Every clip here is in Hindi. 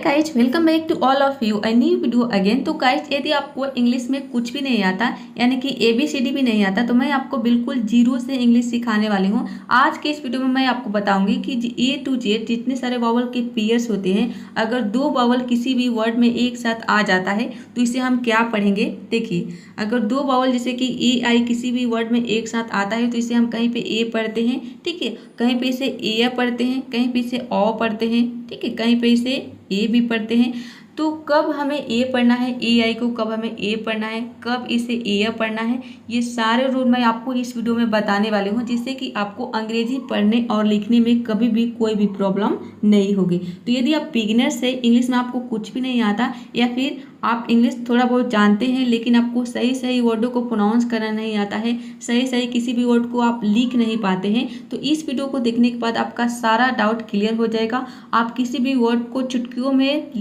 Guys, welcome back to all of you a new video again. तो गाइज, यदि आपको इंग्लिश में कुछ भी नहीं आता यानी कि ABCD भी नहीं आता तो मैं आपको बिल्कुल जीरो से इंग्लिश सिखाने वाली हूँ। आज के इस वीडियो में मैं आपको बताऊंगी कि A to Z जितने सारे वावल के पेयर्स होते हैं, अगर दो वावल किसी भी वर्ड में एक साथ आ जाता है तो इसे हम क्या पढ़ेंगे। देखिए, अगर दो वावल जैसे कि AI किसी भी वर्ड में एक साथ आता है तो इसे हम कहीं पे A पढ़ते हैं, ठीक है, कहीं पे इसे A पढ़ते हैं, कहीं पे इसे O पढ़ते हैं, ठीक है, कहीं पे इसे ए भी पढ़ते हैं। तो कब हमें ए पढ़ना है, AI को कब हमें ए पढ़ना है, कब इसे ए पढ़ना है, ये सारे रूल मैं आपको इस वीडियो में बताने वाली हूँ, जिससे कि आपको अंग्रेजी पढ़ने और लिखने में कभी भी कोई भी प्रॉब्लम नहीं होगी। तो यदि आप बिगिनर से इंग्लिश में आपको कुछ भी नहीं आता या फिर आप इंग्लिश थोड़ा बहुत जानते हैं लेकिन आपको सही सही वर्डों को प्रोनाउंस करना नहीं आता है, सही सही किसी भी वर्ड को आप लिख नहीं पाते हैं, तो इस वीडियो को देखने के बाद आपका सारा डाउट क्लियर हो जाएगा। आप किसी भी वर्ड को चुटकियों में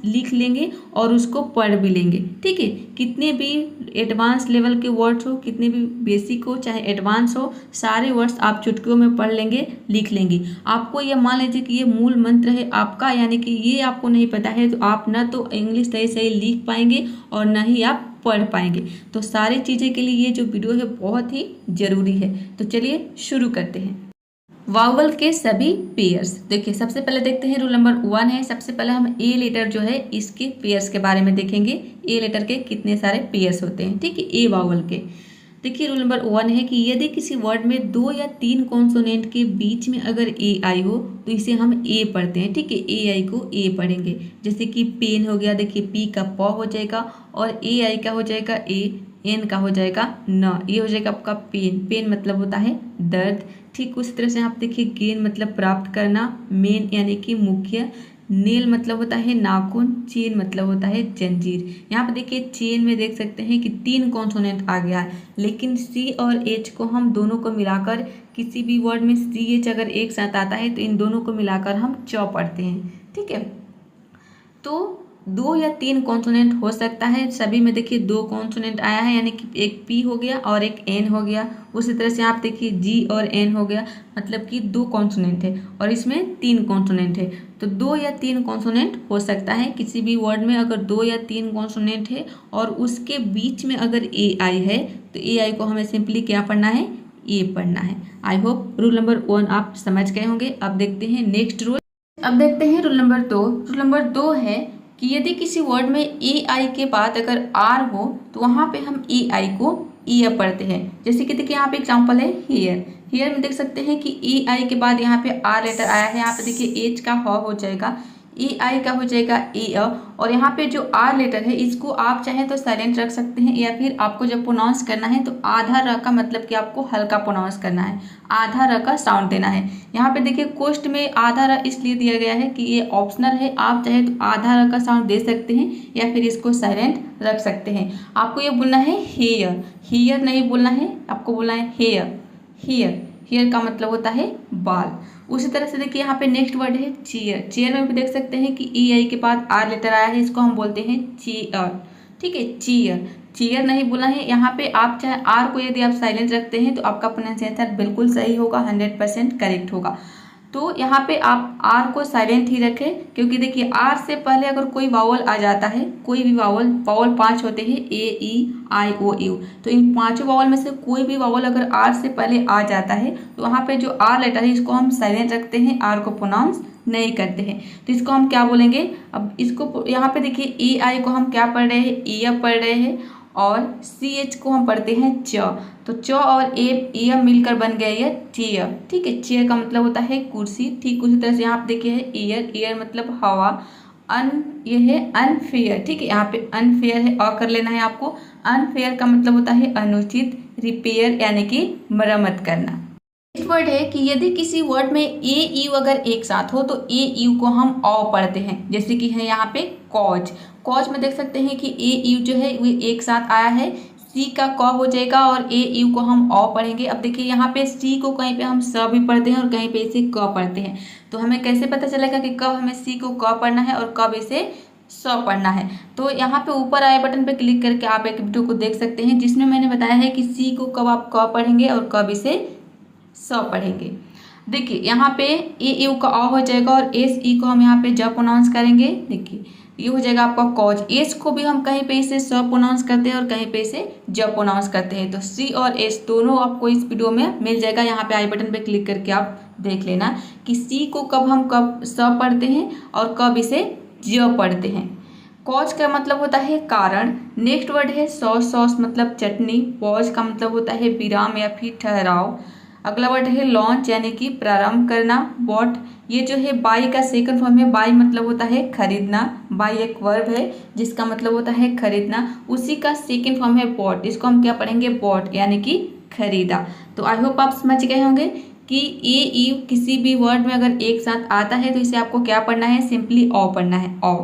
लिख लेंगे और उसको पढ़ भी लेंगे, ठीक है। कितने भी एडवांस लेवल के वर्ड्स हो, कितने भी बेसिक हो चाहे एडवांस हो, सारे वर्ड्स आप चुटकियों में पढ़ लेंगे, लिख लेंगे। आपको ये मान लीजिए कि ये मूल मंत्र है आपका, यानी कि ये आपको नहीं पता है तो आप ना तो इंग्लिश सही सही लिख पाएंगे और ना ही आप पढ़ पाएंगे। तो सारी चीज़ें के लिए ये जो वीडियो है बहुत ही ज़रूरी है। तो चलिए शुरू करते हैं। वावल के सभी पेयर्स। देखिए, सबसे पहले देखते हैं रूल नंबर 1 है। सबसे पहले हम ए लेटर जो है इसके पेयर्स के बारे में देखेंगे। ए लेटर के कितने सारे पेयर्स होते हैं, ठीक है, ए वावल के। देखिए, रूल नंबर 1 है कि यदि किसी वर्ड में 2 या 3 कॉन्सोनेंट के बीच में अगर AI हो तो इसे हम ए पढ़ते हैं, ठीक है, AI को ए पढ़ेंगे। जैसे कि पेन हो गया, देखिए पी का प हो जाएगा और AI का हो जाएगा ए, एन का हो जाएगा न, ये हो जाएगा आपका पेन। पेन मतलब होता है दर्द। ठीक उसी तरह से आप देखिए गेन मतलब प्राप्त करना, मेन यानी कि मुख्य, नेल मतलब होता है नाखून, चेन मतलब होता है जंजीर। यहाँ पे देखिए चेन में देख सकते हैं कि 3 कॉन्सोनेंट आ गया है, लेकिन C और H को हम दोनों को मिलाकर, किसी भी वर्ड में CH अगर एक साथ आता है तो इन दोनों को मिलाकर हम च पढ़ते हैं, ठीक है। तो 2 या 3 कॉन्सोनेंट हो सकता है, सभी में देखिए 2 कॉन्सोनेंट आया है, यानी कि एक P हो गया और एक N हो गया। उसी तरह से आप देखिए G और N हो गया, मतलब कि 2 कॉन्सोनेंट है और इसमें 3 कॉन्सोनेंट है। तो 2 या 3 कॉन्सोनेंट हो सकता है किसी भी वर्ड में, अगर 2 या 3 कॉन्सोनेंट है और उसके बीच में अगर AI है तो AI को हमें सिंपली क्या पढ़ना है, ए पढ़ना है। आई होप रूल नंबर 1 आप समझ गए होंगे। अब देखते हैं नेक्स्ट रूल। अब देखते हैं रूल नंबर 2। रूल नंबर 2 है कि यदि किसी वर्ड में AI के बाद अगर R हो तो वहाँ पे हम AI को ईयर पढ़ते हैं। जैसे कि देखिए यहाँ पे एग्जांपल है हियर। हियर में देख सकते हैं कि AI के बाद यहाँ पे R लेटर आया है। यहाँ पे देखिए H का ह हो जाएगा, AI का हो जाएगा ए, और यहाँ पे जो R लेटर है इसको आप चाहें तो साइलेंट रख सकते हैं, या फिर आपको जब प्रोनाउंस करना है तो आधा र का मतलब कि आपको हल्का प्रोनाउंस करना है, आधा र का साउंड देना है। यहाँ पे देखिए कोस्ट में आधा र इसलिए दिया गया है कि ये ऑप्शनल है, आप चाहे तो आधा र का साउंड दे सकते हैं या फिर इसको साइलेंट रख सकते हैं। आपको ये बोलना है हेयर, हियर नहीं बोलना है, आपको बोलना है हेयर। हियर, हियर का मतलब होता है बाल। उसी तरह से देखिए यहाँ पे नेक्स्ट वर्ड है चेयर। चेयर में भी देख सकते हैं कि AI के बाद R लेटर आया है, इसको हम बोलते हैं चेयर, ठीक है, चेयर। चेयर नहीं बोलना है। यहाँ पे आप चाहे R को यदि आप साइलेंट रखते हैं तो आपका प्रोनाउंसिएशन बिल्कुल सही होगा, 100% करेक्ट होगा। तो यहाँ पे आप R को साइलेंट ही रखें, क्योंकि देखिए R से पहले अगर कोई वावल आ जाता है, कोई भी वावल 5 होते हैं A, E, I, O, U, तो इन 5 वावल में से कोई भी वावल अगर R से पहले आ जाता है तो वहाँ पे जो R लेटर है इसको हम साइलेंट रखते हैं, R को प्रोनाउंस नहीं करते हैं। तो इसको हम क्या बोलेंगे, अब इसको यहाँ पे देखिए AI को हम क्या पढ़ रहे हैं, ए पढ़ रहे हैं, और CH को हम पढ़ते हैं च। तो च और ए मिलकर बन गया ये चेयर, ठीक है। चेयर का मतलब होता है कुर्सी। ठीक उसी तरह से यहाँ पे देखिए है एयर, एयर मतलब हवा। ये है अनफेयर, ठीक है, यहाँ पे अनफेयर है, कर लेना है आपको। अनफेयर का मतलब होता है अनुचित। रिपेयर यानी कि मरम्मत करना। नेक्स्ट वर्ड है कि यदि किसी वर्ड में AU अगर एक साथ हो तो AU को हम औ पढ़ते हैं। जैसे कि है यहाँ पे कॉज। कॉज में देख सकते हैं कि AU जो है वो एक साथ आया है, C का क हो जाएगा और AU को हम औ पढ़ेंगे। अब देखिए यहाँ पे C को कहीं पे हम स भी पढ़ते हैं और कहीं पे इसे क पढ़ते हैं। तो हमें कैसे पता चलेगा कि कब हमें C को क पढ़ना है और कब इसे स पढ़ना है। तो यहाँ पे ऊपर आए बटन पे क्लिक करके आप एक वीडियो को देख सकते हैं जिसमें मैंने बताया है कि C को कब आप क पढ़ेंगे और कब इसे स पढ़ेंगे। देखिए यहाँ पे ए यू का अ हो जाएगा और एस ई को हम यहाँ पे ज प्रोनाउंस करेंगे। देखिए ये हो जाएगा आपका कॉज। एस को भी हम कहीं पे इसे स प्रोनाउंस करते हैं और कहीं पे इसे ज प्रोनाउंस करते हैं। तो सी और एस दोनों आपको इस वीडियो में मिल जाएगा। यहाँ पे आई बटन पे क्लिक करके आप देख लेना कि सी को कब स पढ़ते हैं और कब इसे ज पढ़ते हैं। कॉज का मतलब होता है कारण। नेक्स्ट वर्ड है सॉस। सॉस मतलब चटनी। पॉज का मतलब होता है विराम या फिर ठहराव। अगला वर्ड है लॉन्च यानी कि प्रारंभ करना। बॉट ये जो है बाई का सेकंड फॉर्म है। बाई मतलब होता है खरीदना। बाई एक वर्ब है जिसका मतलब होता है खरीदना, उसी का सेकंड फॉर्म है बॉट। इसको हम क्या पढ़ेंगे? बॉट यानी कि खरीदा। तो आई होप आप समझ गए होंगे कि ए यू किसी भी वर्ड में अगर एक साथ आता है तो इसे आपको क्या पढ़ना है? सिंपली ऑ पढ़ना है, ऑ।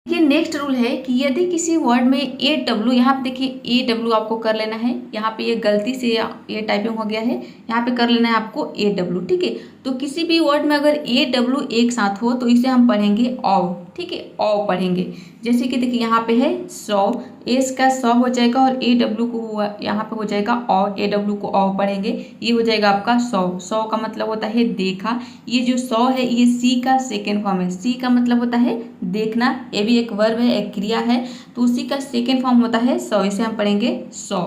ये नेक्स्ट रूल है कि यदि किसी वर्ड में ए डब्ल्यू, यहाँ पे देखिए ए डब्ल्यू आपको कर लेना है। यहाँ पे ये गलती से ये टाइपिंग हो गया है, यहाँ पे कर लेना है आपको ए डब्ल्यू, ठीक है। तो किसी भी वर्ड में अगर ए डब्ल्यू एक साथ हो तो इसे हम पढ़ेंगे ऑ, ठीक है, ऑ पढ़ेंगे। जैसे कि देखिए यहाँ पे है सौ, एस का सौ हो जाएगा और ए डब्ल्यू को हुआ यहाँ पे हो जाएगा ऑ, ए डब्ल्यू को ऑ पढ़ेंगे। ये हो जाएगा आपका सौ। सौ का मतलब होता है देखा। ये जो सौ है ये सी का सेकेंड फॉर्म है। सी का मतलब होता है देखना, ये भी एक वर्ब है, एक क्रिया है, तो उसी का सेकेंड फॉर्म होता है सौ। इसे हम पढ़ेंगे सौ।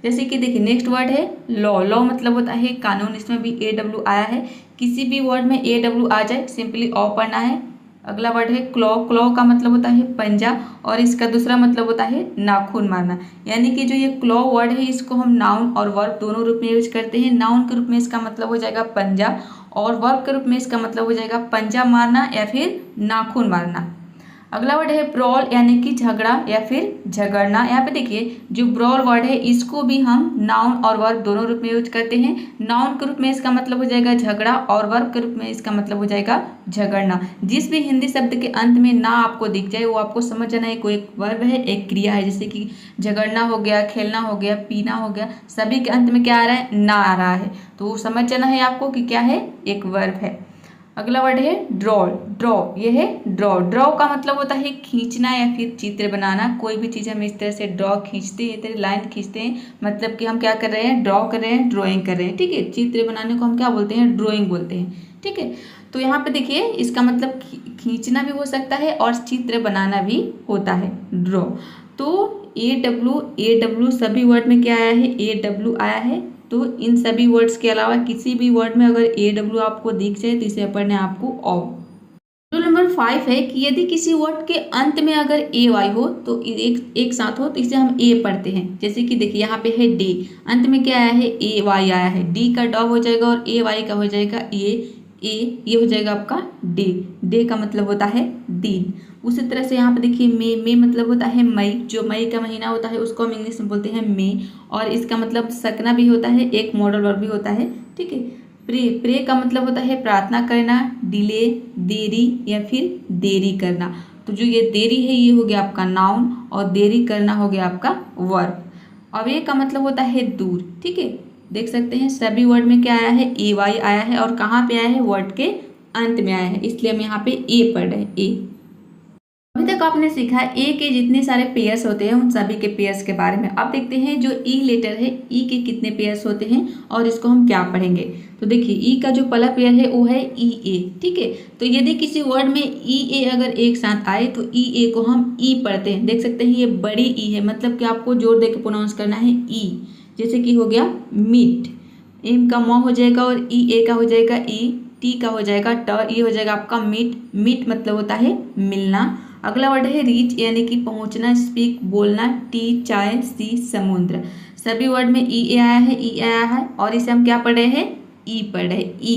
जैसे कि देखिए नेक्स्ट वर्ड है लॉ। लॉ मतलब होता है कानून, इसमें भी ए डब्ल्यू आया है। किसी भी वर्ड में ए डब्ल्यू आ जाए सिंपली ऑ पढ़ना है। अगला वर्ड है क्लॉ। क्लॉ का मतलब होता है पंजा और इसका दूसरा मतलब होता है नाखून मारना। यानी कि जो ये क्लॉ वर्ड है इसको हम नाउन और वर्ब दोनों रूप में यूज करते हैं। नाउन के रूप में इसका मतलब हो जाएगा पंजा और वर्ब के रूप में इसका मतलब हो जाएगा पंजा मारना या फिर नाखून मारना। अगला वर्ड है ब्रॉल यानी कि झगड़ा या फिर झगड़ना। यहाँ पे देखिए जो ब्रॉल वर्ड है इसको भी हम नाउन और वर्ब दोनों रूप में यूज करते हैं। नाउन के रूप में इसका मतलब हो जाएगा झगड़ा और वर्ब के रूप में इसका मतलब हो जाएगा झगड़ना। जिस भी हिंदी शब्द के अंत में ना आपको दिख जाए वो आपको समझ जाना है कोई एक वर्ब है, एक क्रिया है। जैसे कि झगड़ना हो गया, खेलना हो गया, पीना हो गया, सभी के अंत में क्या आ रहा है? ना आ रहा है। तो समझ जाना है आपको कि क्या है? एक वर्ब है। अगला वर्ड है ड्रॉ। ड्रॉ ये है ड्रॉ। ड्रॉ का मतलब होता है खींचना या फिर चित्र बनाना। कोई भी चीज़ हम इस तरह से ड्रॉ खींचते हैं, इस तरह लाइन खींचते हैं, मतलब कि हम क्या कर रहे हैं? ड्रॉ कर रहे हैं, ड्राइंग कर रहे हैं, ठीक है। चित्र बनाने को हम क्या बोलते हैं? ड्राइंग बोलते हैं, ठीक है। तो यहाँ पे देखिए इसका मतलब खींचना भी हो सकता है और चित्र बनाना भी होता है, ड्रॉ। तो ए डब्ल्यू सभी वर्ड में क्या आया है? ए डब्ल्यू आया है। तो इन सभी वर्ड्स के अलावा किसी भी वर्ड में अगर ए डब्ल्यू आपको दिख जाए तो इसे पढ़ना है आपको ऑ। रूल नंबर 5 है कि यदि किसी वर्ड के अंत में अगर ए वाई हो तो एक साथ हो तो इसे हम ए पढ़ते हैं। जैसे कि देखिए यहाँ पे है डे, अंत में क्या आया है? ए वाई आया है। डी का ड हो जाएगा और ए वाई का हो जाएगा ये हो जाएगा आपका डे। डे का मतलब होता है दिन। उसी तरह से यहाँ पे देखिए मे मतलब होता है मई। जो मई का महीना होता है उसको हम इंग्लिश में बोलते हैं मे, और इसका मतलब सकना भी होता है, एक मॉडल वर्ब भी होता है, ठीक है। प्रे का मतलब होता है प्रार्थना करना। डिले देरी या फिर देरी करना। तो जो ये देरी है ये हो गया आपका नाउन और देरी करना हो गया आपका वर्ब। अवे का मतलब होता है दूर, ठीक है। देख सकते हैं सभी वर्ड में क्या आया है? ए वाई आया है और कहाँ पे आया है? वर्ड के अंत में आया है, इसलिए हम यहाँ पे ए पढ़ रहे हैं, ए। अभी तक आपने सीखा ए के जितने सारे पेयर्स होते हैं उन सभी के पेयर्स के बारे में। अब देखते हैं जो ई लेटर है ई के कितने पेयर्स होते हैं और इसको हम क्या पढ़ेंगे। तो देखिए ई का जो पहला पेयर है वो है ई ए, ठीक है। तो यदि किसी वर्ड में ई ए अगर एक साथ आए तो ई ए को हम ई पढ़ते हैं। देख सकते हैं ये बड़ी ई है, मतलब कि आपको जोर देकर प्रोनाउंस करना है ई। जैसे कि हो गया मीट, एम का म हो जाएगा और ई ए का हो जाएगा ई, टी का हो जाएगा ट, ये हो जाएगा आपका मीट। मीट मतलब होता है मिलना। अगला वर्ड है रीच यानी कि पहुंचना। स्पीक बोलना। टी चाय, सी समुद्र। सभी वर्ड में ई आया है, ई आया है और इसे हम क्या पढ़ रहे हैं? ई पढ़ रहे हैं, ई।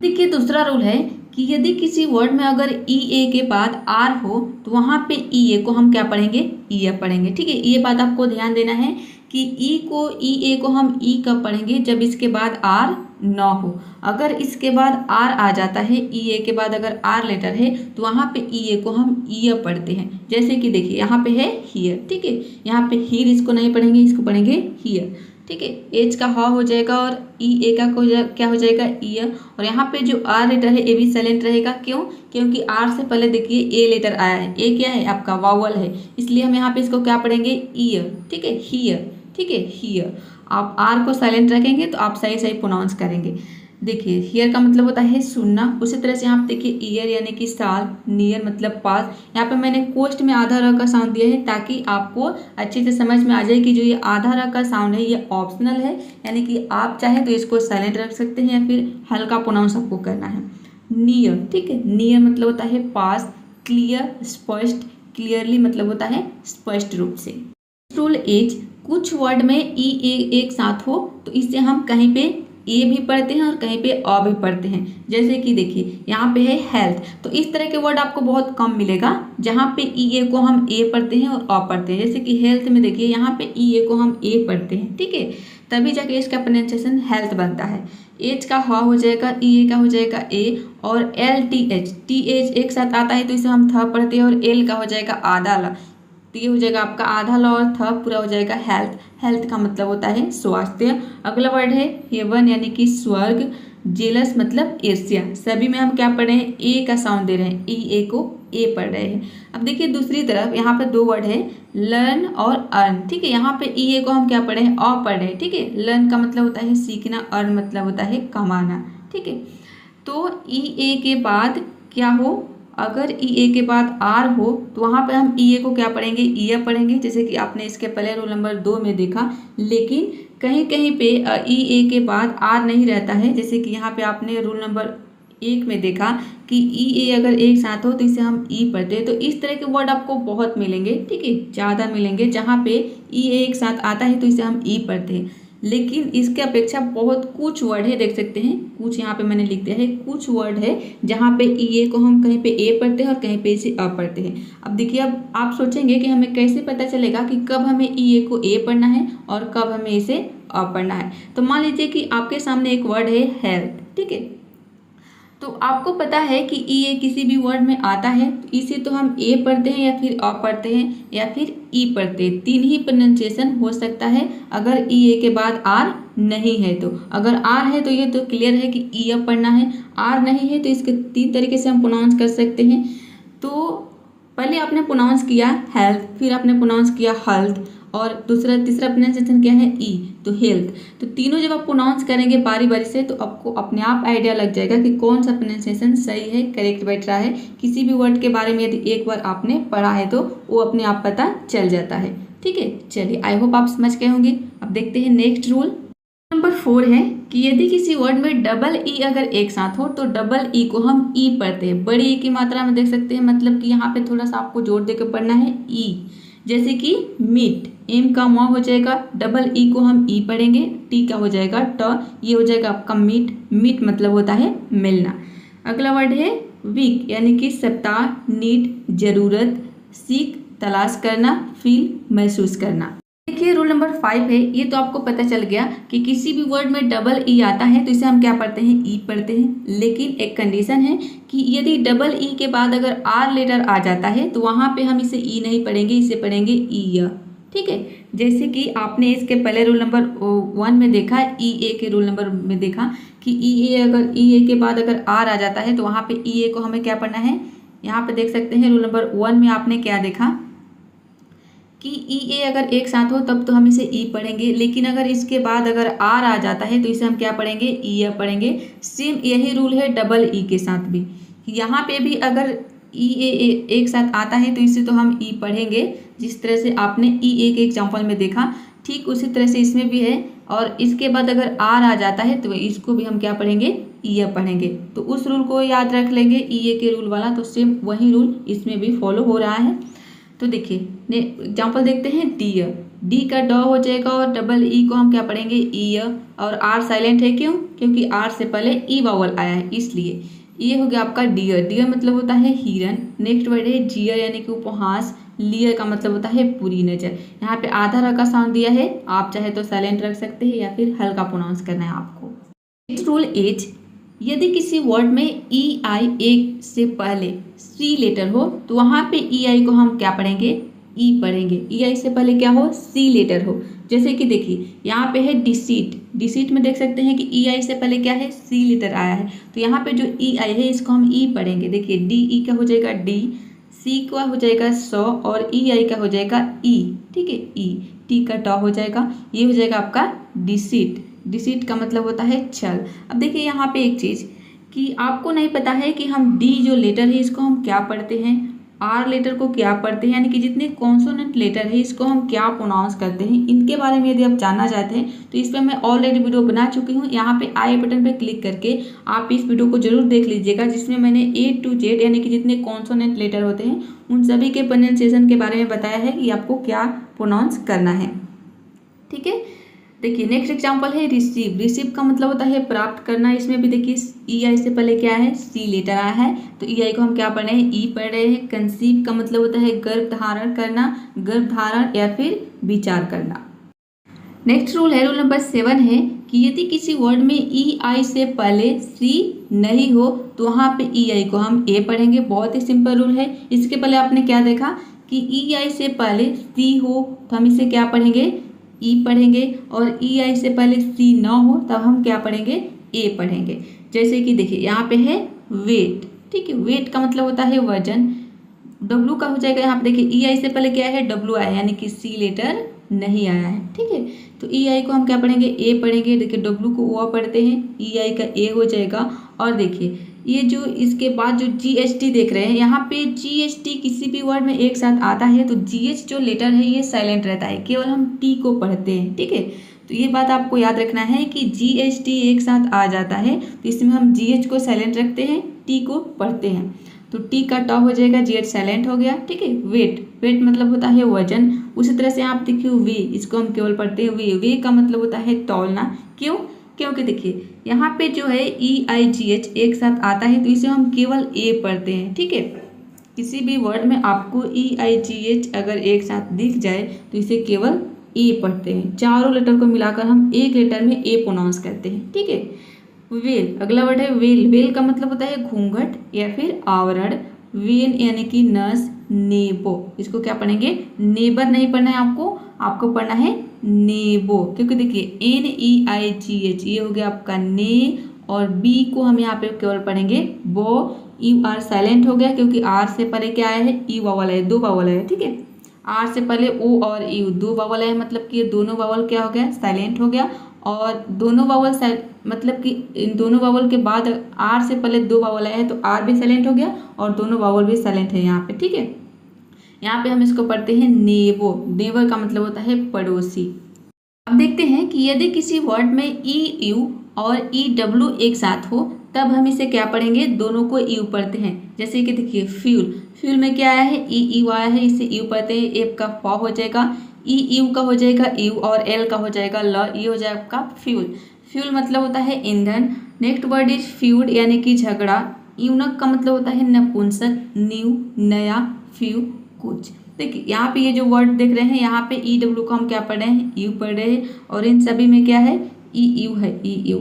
देखिए दूसरा रूल है कि यदि किसी वर्ड में अगर ई ए के बाद आर हो तो वहां पे ई ए को हम क्या पढ़ेंगे? ई पढ़ेंगे, ठीक है। ये बात आपको ध्यान देना है कि ई ए को हम ई कब पढ़ेंगे? जब इसके बाद आर न हो। अगर इसके बाद आर आ जाता है, ई ए के बाद अगर आर लेटर है तो वहाँ पे ई ए को हम ई पढ़ते हैं। जैसे कि देखिए यहाँ पे है हियर, ठीक है। यहाँ पे हीर इसको नहीं पढ़ेंगे, इसको पढ़ेंगे हियर, ठीक है। एच का ह हो जाएगा और ई ए का क्या हो जाएगा? ई। और यहाँ पे जो आर लेटर है ए भी साइलेंट रहेगा। क्यों? क्योंकि आर से पहले देखिए ए लेटर आया है। ए क्या है? आपका वावल है, इसलिए हम यहाँ पे इसको क्या पढ़ेंगे? ईयर, ठीक है, हियर, ठीक है, हियर। आप आर को साइलेंट रखेंगे तो आप सही सही प्रोनाउंस करेंगे। देखिए हियर का मतलब होता है सुनना। उसी तरह से यहाँ पे देखिए ईयर यानी कि साल, नियर मतलब पास। यहाँ पे मैंने कोस्ट में आधा र का साउंड दिया है ताकि आपको अच्छे से समझ में आ जाए कि जो ये आधा र का साउंड है ये ऑप्शनल है, यानी कि आप चाहे तो इसको साइलेंट रख सकते हैं या फिर हल्का प्रोनाउंस आपको करना है। नियर, ठीक है, नियर मतलब होता है पास, क्लियर स्पष्ट, क्लियरली मतलब होता है स्पष्ट रूप से। रूल एज, कुछ वर्ड में ई एक साथ हो तो इससे हम कहीं पे ए भी पढ़ते हैं और कहीं पे अ भी पढ़ते हैं। जैसे कि देखिए यहाँ पे है हेल्थ, तो इस तरह के वर्ड आपको बहुत कम मिलेगा जहाँ पे ई ए को हम ए पढ़ते हैं और अ पढ़ते हैं। जैसे कि हेल्थ में देखिए यहाँ पे ई ए को हम ए पढ़ते हैं, ठीक है, तभी जाके इसका प्रोनाउंसिएशन हेल्थ बनता है। एच का ह हो जाएगा, ई ए का हो जाएगा ए, और एल टी एच एक साथ आता है तो इसे हम थ पढ़ते हैं, और एल का हो जाएगा आधा ल, तो ये हो जाएगा आपका आधा ल और थ पूरा हो जाएगा हेल्थ। हेल्थ का मतलब होता है स्वास्थ्य। अगला वर्ड है हेवन यानी कि स्वर्ग, जेलस मतलब ईर्ष्या। सभी में हम क्या पढ़ रहे हैं, ए का साउंड दे रहे हैं, ई ए को ए पढ़ रहे हैं। अब देखिए दूसरी तरफ यहाँ पे दो वर्ड है लर्न और अर्न, ठीक है, यहाँ पे ई ए को हम क्या पढ़ रहे हैं, अ पढ़ रहे हैं, ठीक है। लर्न का मतलब होता है सीखना, अर्न मतलब होता है कमाना, ठीक है। तो ई ए के बाद क्या हो, अगर ई ए के बाद आर हो तो वहाँ पे हम ई ए को क्या पढ़ेंगे, ईयर पढ़ेंगे, जैसे कि आपने इसके पहले रूल नंबर 2 में देखा। लेकिन कहीं कहीं पे ई ए के बाद आर नहीं रहता है, जैसे कि यहाँ पे आपने रूल नंबर 1 में देखा कि ई ए अगर एक साथ हो तो इसे हम ई पढ़ते हैं। तो इस तरह के वर्ड आपको बहुत मिलेंगे, ठीक है, ज़्यादा मिलेंगे जहाँ पे ई ए एक साथ आता है तो इसे हम ई पढ़ते हैं। लेकिन इसके अपेक्षा बहुत कुछ वर्ड है, देख सकते हैं कुछ यहाँ पे मैंने लिख दिया है, कुछ वर्ड है जहाँ पे ई ए को हम कहीं पे ए पढ़ते हैं और कहीं पे इसे अ पढ़ते हैं। अब देखिए, अब आप सोचेंगे कि हमें कैसे पता चलेगा कि कब हमें ई ए को ए पढ़ना है और कब हमें इसे अ पढ़ना है। तो मान लीजिए कि आपके सामने एक वर्ड है हेल्थ, ठीक है, तो आपको पता है कि ई ए किसी भी वर्ड में आता है तो इसे तो हम ए पढ़ते हैं या फिर अ पढ़ते हैं या फिर ई पढ़ते हैं। तीन ही प्रोनाउंसिएशन हो सकता है अगर ई ए के बाद आर नहीं है तो। अगर आर है तो ये तो क्लियर है कि ई अ पढ़ना है, आर नहीं है तो इसके 3 तरीके से हम प्रोनाउंस कर सकते हैं। तो पहले आपने प्रोनाउंस किया हेल्थ, फिर आपने प्रोनाउंस किया हेल्थ, और तीसरा प्रोनाउंसिएशन क्या है, ई, तो हेल्थ। तो तीनों जब आप प्रोनाउंस करेंगे बारी बारी से तो आपको अपने आप आइडिया लग जाएगा कि कौन सा प्रोनाउंसिएशन सही है, करेक्ट बैठ रहा है। किसी भी वर्ड के बारे में यदि एक बार आपने पढ़ा है तो वो अपने आप पता चल जाता है, ठीक है। चलिए, आई होप आप समझ गए होंगे। अब देखते हैं नेक्स्ट रूल नंबर 4 है कि यदि किसी वर्ड में डबल ई अगर एक साथ हो तो डबल ई को हम ई पढ़ते हैं। बड़ी ई की मात्रा में देख सकते हैं, मतलब कि यहाँ पे थोड़ा सा आपको जोर देकर पढ़ना है ई। जैसे कि मीट, एम का म हो जाएगा, डबल ई को हम ई पढ़ेंगे, टी का हो जाएगा ट, ये हो जाएगा आपका मीट। मीट मतलब होता है मिलना। अगला वर्ड है वीक यानी कि सप्ताह, नीड जरूरत, सीख तलाश करना, फील महसूस करना। देखिए रूल नंबर 5 है, ये तो आपको पता चल गया कि किसी भी वर्ड में डबल ई आता है तो इसे हम क्या पढ़ते हैं, ई पढ़ते हैं। लेकिन एक कंडीशन है कि यदि डबल ई के बाद अगर आर लेटर आ जाता है तो वहाँ पे हम इसे ई नहीं पढ़ेंगे, इसे पढ़ेंगे ई, ठीक है। जैसे कि आपने इसके पहले रूल नंबर 1 में देखा, ई ए के रूल नंबर में देखा कि ई ए के बाद अगर आर आ जाता है तो वहाँ पे ई ए को हमें क्या पढ़ना है। यहाँ पे देख सकते हैं रूल नंबर 1 में आपने क्या देखा कि ई ए अगर एक साथ हो तब तो हम इसे ई पढ़ेंगे, लेकिन अगर इसके बाद अगर आर आ जाता है तो इसे हम क्या पढ़ेंगे, ई पढ़ेंगे। सेम यही रूल है डबल ई के साथ भी। यहाँ पे भी अगर ई ए एक साथ आता है तो इसे तो हम ई पढ़ेंगे, जिस तरह से आपने ई ए के एग्जाम्पल में देखा, ठीक उसी तरह से इसमें भी है। और इसके बाद अगर आर आ जाता है तो इसको भी हम क्या पढ़ेंगे, ई पढ़ेंगे। तो उस रूल को याद रख लेंगे, ई ए के रूल वाला, तो सेम वही रूल इसमें भी फॉलो हो रहा है। तो देखिए एग्जाम्पल देखते हैं, डियर, डी का ड हो जाएगा और डबल ई को हम क्या पढ़ेंगे, ई, और आर साइलेंट है, क्यों, क्योंकि आर से पहले ई वावल आया है इसलिए। ये हो गया आपका डियर, डियर मतलब होता है हिरन। नेक्स्ट वर्ड है जियर यानी कि उपहास, लियर का मतलब होता है बुरी नजर। यहाँ पे आधा र का साउंड दिया है, आप चाहे तो साइलेंट रख सकते हैं या फिर हल्का प्रोनाउंस करना है आपको। नेक्स्ट रूल एज, यदि किसी वर्ड में ई आई एक से पहले सी लेटर हो तो वहाँ पे ई आई को हम क्या पढ़ेंगे, ई पढ़ेंगे। ई आई से पहले क्या हो, सी लेटर हो। जैसे कि देखिए यहाँ पे है डिसीट, डिसीट में देख सकते हैं कि ई आई से पहले क्या है, सी लेटर आया है, तो यहाँ पे जो ई आई है इसको हम ई पढ़ेंगे। देखिए डी ई का हो जाएगा डी, सी का हो जाएगा सौ, और ई आई का हो जाएगा ई, ठीक है, ई। टी का ट हो जाएगा, ये हो जाएगा आपका डिसीट। डिसीट का मतलब होता है छल। अब देखिए यहाँ पे एक चीज़ कि आपको नहीं पता है कि हम डी जो लेटर है इसको हम क्या पढ़ते हैं, आर लेटर को क्या पढ़ते हैं, यानी कि जितने कॉन्सोनेंट लेटर है इसको हम क्या प्रोनाउंस करते हैं, इनके बारे में यदि आप जानना चाहते हैं तो इस पर मैं ऑलरेडी वीडियो बना चुकी हूँ। यहाँ पे आई बटन पे क्लिक करके आप इस वीडियो को जरूर देख लीजिएगा, जिसमें मैंने A to Z यानी कि जितने कॉन्सोनेंट लेटर होते हैं उन सभी के प्रोनाउंसिएशन के बारे में बताया है कि आपको क्या प्रोनाउंस करना है। ठीक है, देखिए नेक्स्ट एग्जांपल है रिसीव। रिसीव का मतलब होता है प्राप्त करना। इसमें भी देखिए EI से पहले क्या है, C लेटर आया है, तो EI को हम क्या पढ़ रहे हैं, E पढ़ रहे हैं। कंसीव का मतलब होता है गर्भ धारण करना, गर्भ धारण या फिर विचार करना। नेक्स्ट रूल है, रूल नंबर 7 है कि यदि किसी वर्ड में EI से पहले C नहीं हो तो वहाँ पे EI को हम A पढ़ेंगे। बहुत ही सिंपल रूल है। इसके पहले आपने क्या देखा कि EI से पहले C हो तो हम इसे क्या पढ़ेंगे, E पढ़ेंगे, और EI से पहले C ना हो तब हम क्या पढ़ेंगे, A पढ़ेंगे। जैसे कि देखिए यहाँ पे है वेट, ठीक है, वेट का मतलब होता है वजन। W का हो जाएगा, यहाँ पे देखिए EI से पहले क्या है, W आया, यानी कि C लेटर नहीं आया है। ठीक है, तो EI को हम क्या पढ़ेंगे, A पढ़ेंगे। देखिए W को O पढ़ते हैं, EI का A हो जाएगा। और देखिए ये जो इसके बाद जो GST देख रहे हैं, यहाँ पे GST किसी भी वर्ड में एक साथ आता है तो GH जो लेटर है ये साइलेंट रहता है, केवल हम T को पढ़ते हैं। ठीक है, तो ये बात आपको याद रखना है कि GST एक साथ आ जाता है तो इसमें हम GH को साइलेंट रखते हैं, T को पढ़ते हैं। तो T का टॉ हो जाएगा, GH साइलेंट हो गया। ठीक है, वेट, वेट मतलब होता है वजन। उसी तरह से आप देखिए वे, इसको हम केवल पढ़ते हैं वे, वे का मतलब होता है तौलना। क्यों, क्योंकि देखिए यहाँ पे जो है EIGH एक साथ आता है तो इसे हम केवल A पढ़ते हैं। ठीक है, किसी भी वर्ड में आपको EIGH अगर एक साथ दिख जाए तो इसे केवल A पढ़ते हैं। चारों लेटर को मिलाकर हम एक लेटर में A प्रोनाउंस करते हैं। ठीक है, वेल, अगला वर्ड है वेल। वेल का मतलब होता है घूंघट या फिर आवरण। वेन यानी कि नस, नेबो, इसको क्या पढ़ेंगे, नेबर नहीं पढ़ना है आपको, आपको पढ़ना है नेबो। क्योंकि देखिए NEIGH ये हो गया आपका ने, और B को हम यहाँ पे केवल पढ़ेंगे बो। UR साइलेंट हो गया क्योंकि R से पहले क्या आया है, E वावल है, दो वावल है। ठीक है, R से पहले O और U दो वावल है, मतलब कि ये दोनों वावल क्या हो गया, साइलेंट हो गया। और दोनों वावल मतलब कि इन दोनों वावल के बाद R से पहले दो वावल आया है तो R भी साइलेंट हो गया और दोनों वावल भी साइलेंट है यहाँ पे। ठीक है, यहाँ पे हम इसको पढ़ते हैं नेबो। नेबर का मतलब होता है पड़ोसी। अब देखते हैं कि यदि किसी वर्ड में EU और EW एक साथ हो तब हम इसे क्या पढ़ेंगे, दोनों को EU पढ़ते हैं। जैसे कि देखिए फ्यूल, फ्यूल में क्या आया है, EU आया है, इसे EU पढ़ते हैं। एफ का फॉ हो जाएगा, EU का हो जाएगा यू, और L का हो जाएगा ल, ये हो जाएगा आपका फ्यूल। फ्यूल मतलब होता है ईंधन। नेक्स्ट वर्ड इज फ्यूड यानी कि झगड़ा। यूनक का मतलब होता है नपुंसक, न्यू नया, फ्यू कुछ। देखिए यहाँ पे ये जो वर्ड देख रहे हैं, यहाँ पे EW को हम क्या पढ़ रहे हैं, यू पढ़ रहे हैं, और इन सभी में क्या है, EU है, EU।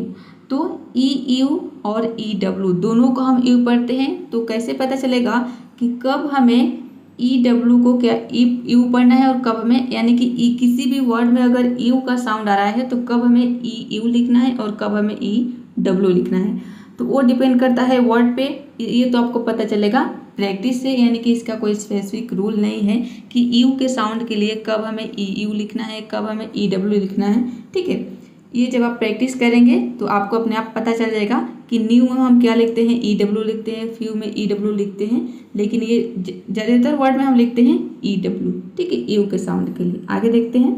तो EU और EW दोनों को हम यू पढ़ते हैं। तो कैसे पता चलेगा कि कब हमें EW को क्या यू पढ़ना है और कब हमें, यानी कि किसी भी वर्ड में अगर यू का साउंड आ रहा है तो कब हमें EU लिखना है और कब हमें EW लिखना है, तो वो डिपेंड करता है वर्ड पे। ये तो आपको पता चलेगा प्रैक्टिस से, यानी कि इसका कोई स्पेसिफिक रूल नहीं है कि यू के साउंड के लिए कब हमें EU लिखना है, कब हमें EW लिखना है। ठीक है, ये जब आप प्रैक्टिस करेंगे तो आपको अपने आप पता चल जाएगा कि न्यू में हम क्या लिखते हैं, EW लिखते हैं, फ्यू में EW लिखते हैं, लेकिन ये ज़्यादातर वर्ड में हम लिखते हैं EW। ठीक है, यू के साउंड के लिए। आगे देखते हैं।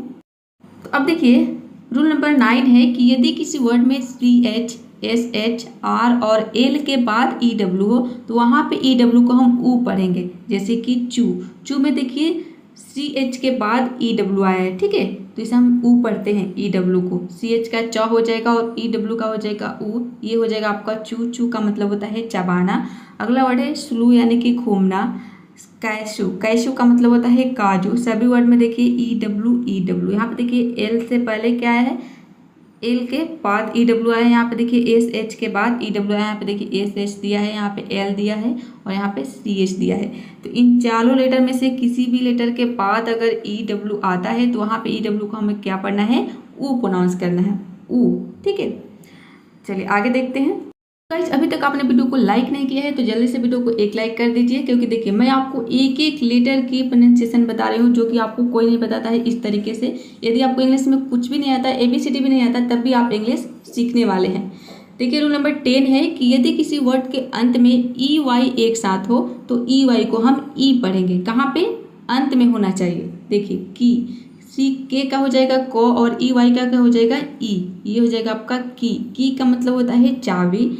तो अब देखिए रूल नंबर 9 है कि यदि किसी वर्ड में CH, SH, R और L के बाद EW हो तो वहाँ पे EW को हम ऊ पढ़ेंगे। जैसे कि चू, चू में देखिए CH के बाद EW आया है। ठीक है, तो इसे हम ऊ पढ़ते हैं EW को। CH का च हो जाएगा और EW का हो जाएगा ऊ, ये हो जाएगा आपका चू। चू का मतलब होता है चबाना। अगला वर्ड है स्लू यानी कि घूमना। कैशू, कैशू का मतलब होता है काजू। सभी वर्ड में देखिए EW। यहाँ पे देखिए L से पहले क्या है, L के बाद EW आया है। यहाँ पे देखिए SH के बाद EW आया है। यहाँ पे देखिए SH दिया है, यहाँ पे L दिया है और यहाँ पे CH दिया है। तो इन चारों लेटर में से किसी भी लेटर के बाद अगर EW आता है तो वहाँ पे EW को हमें क्या पढ़ना है, ऊ प्रोनाउंस करना है, ऊ। ठीक है, चलिए आगे देखते हैं। गाइस अभी तक आपने वीडियो को लाइक नहीं किया है तो जल्दी से वीडियो को एक लाइक कर दीजिए, क्योंकि देखिए मैं आपको एक एक लेटर की प्रोनाउंसिएशन बता रही हूँ जो कि आपको कोई नहीं बताता है इस तरीके से। यदि आपको इंग्लिश में कुछ भी नहीं आता, ABCD भी नहीं आता, तब भी आप इंग्लिश सीखने वाले हैं। देखिए रूल नंबर 10 है कि यदि किसी वर्ड के अंत में EY एक साथ हो तो EY को हम ई पढ़ेंगे। कहाँ पे? अंत में होना चाहिए। देखिए की, सी के का हो जाएगा को और EY का क्या हो जाएगा ई। ये हो जाएगा आपका की का मतलब होता है चाबी।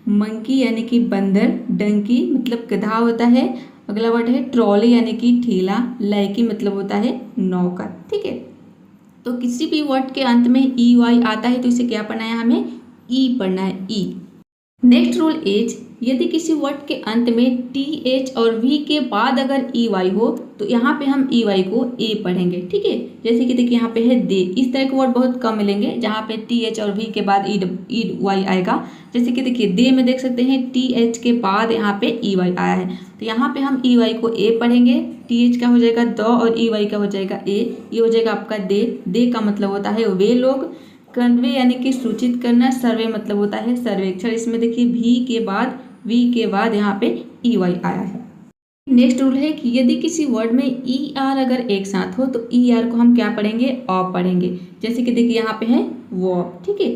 मंकी यानी कि बंदर। डंकी मतलब गधा होता है। अगला वर्ड है ट्रॉली यानी कि ठेला। लड़की मतलब होता है नौकर। ठीक है, तो किसी भी वर्ड के अंत में EY आता है तो इसे क्या पढ़ना है? हमें ई पढ़ना है, ई। नेक्स्ट रूल इज, यदि किसी वर्ड के अंत में TH और V के बाद अगर EY हो तो यहाँ पे हम EY को ए पढ़ेंगे। ठीक है, जैसे कि देखिए यहाँ पे है दे। इस तरह के वर्ड बहुत कम मिलेंगे जहाँ पे TH और V के बाद EY आएगा। जैसे कि देखिए दे में देख सकते हैं TH के बाद यहाँ पे EY आया है, तो यहाँ पे हम EY को ए पढ़ेंगे। TH का हो जाएगा द और EY का हो जाएगा ए। ये हो जाएगा आपका दे। दे का मतलब होता है वे लोग। कन्वे यानी कि सूचित करना। सर्वे मतलब होता है सर्वेक्षण। इसमें देखिए V के बाद यहाँ पे EY आया है। नेक्स्ट रूल है कि यदि किसी वर्ड में ER अगर एक साथ हो तो ER को हम क्या पढ़ेंगे? अ पढ़ेंगे। जैसे कि देखिए यहाँ पे है वो। ठीक है,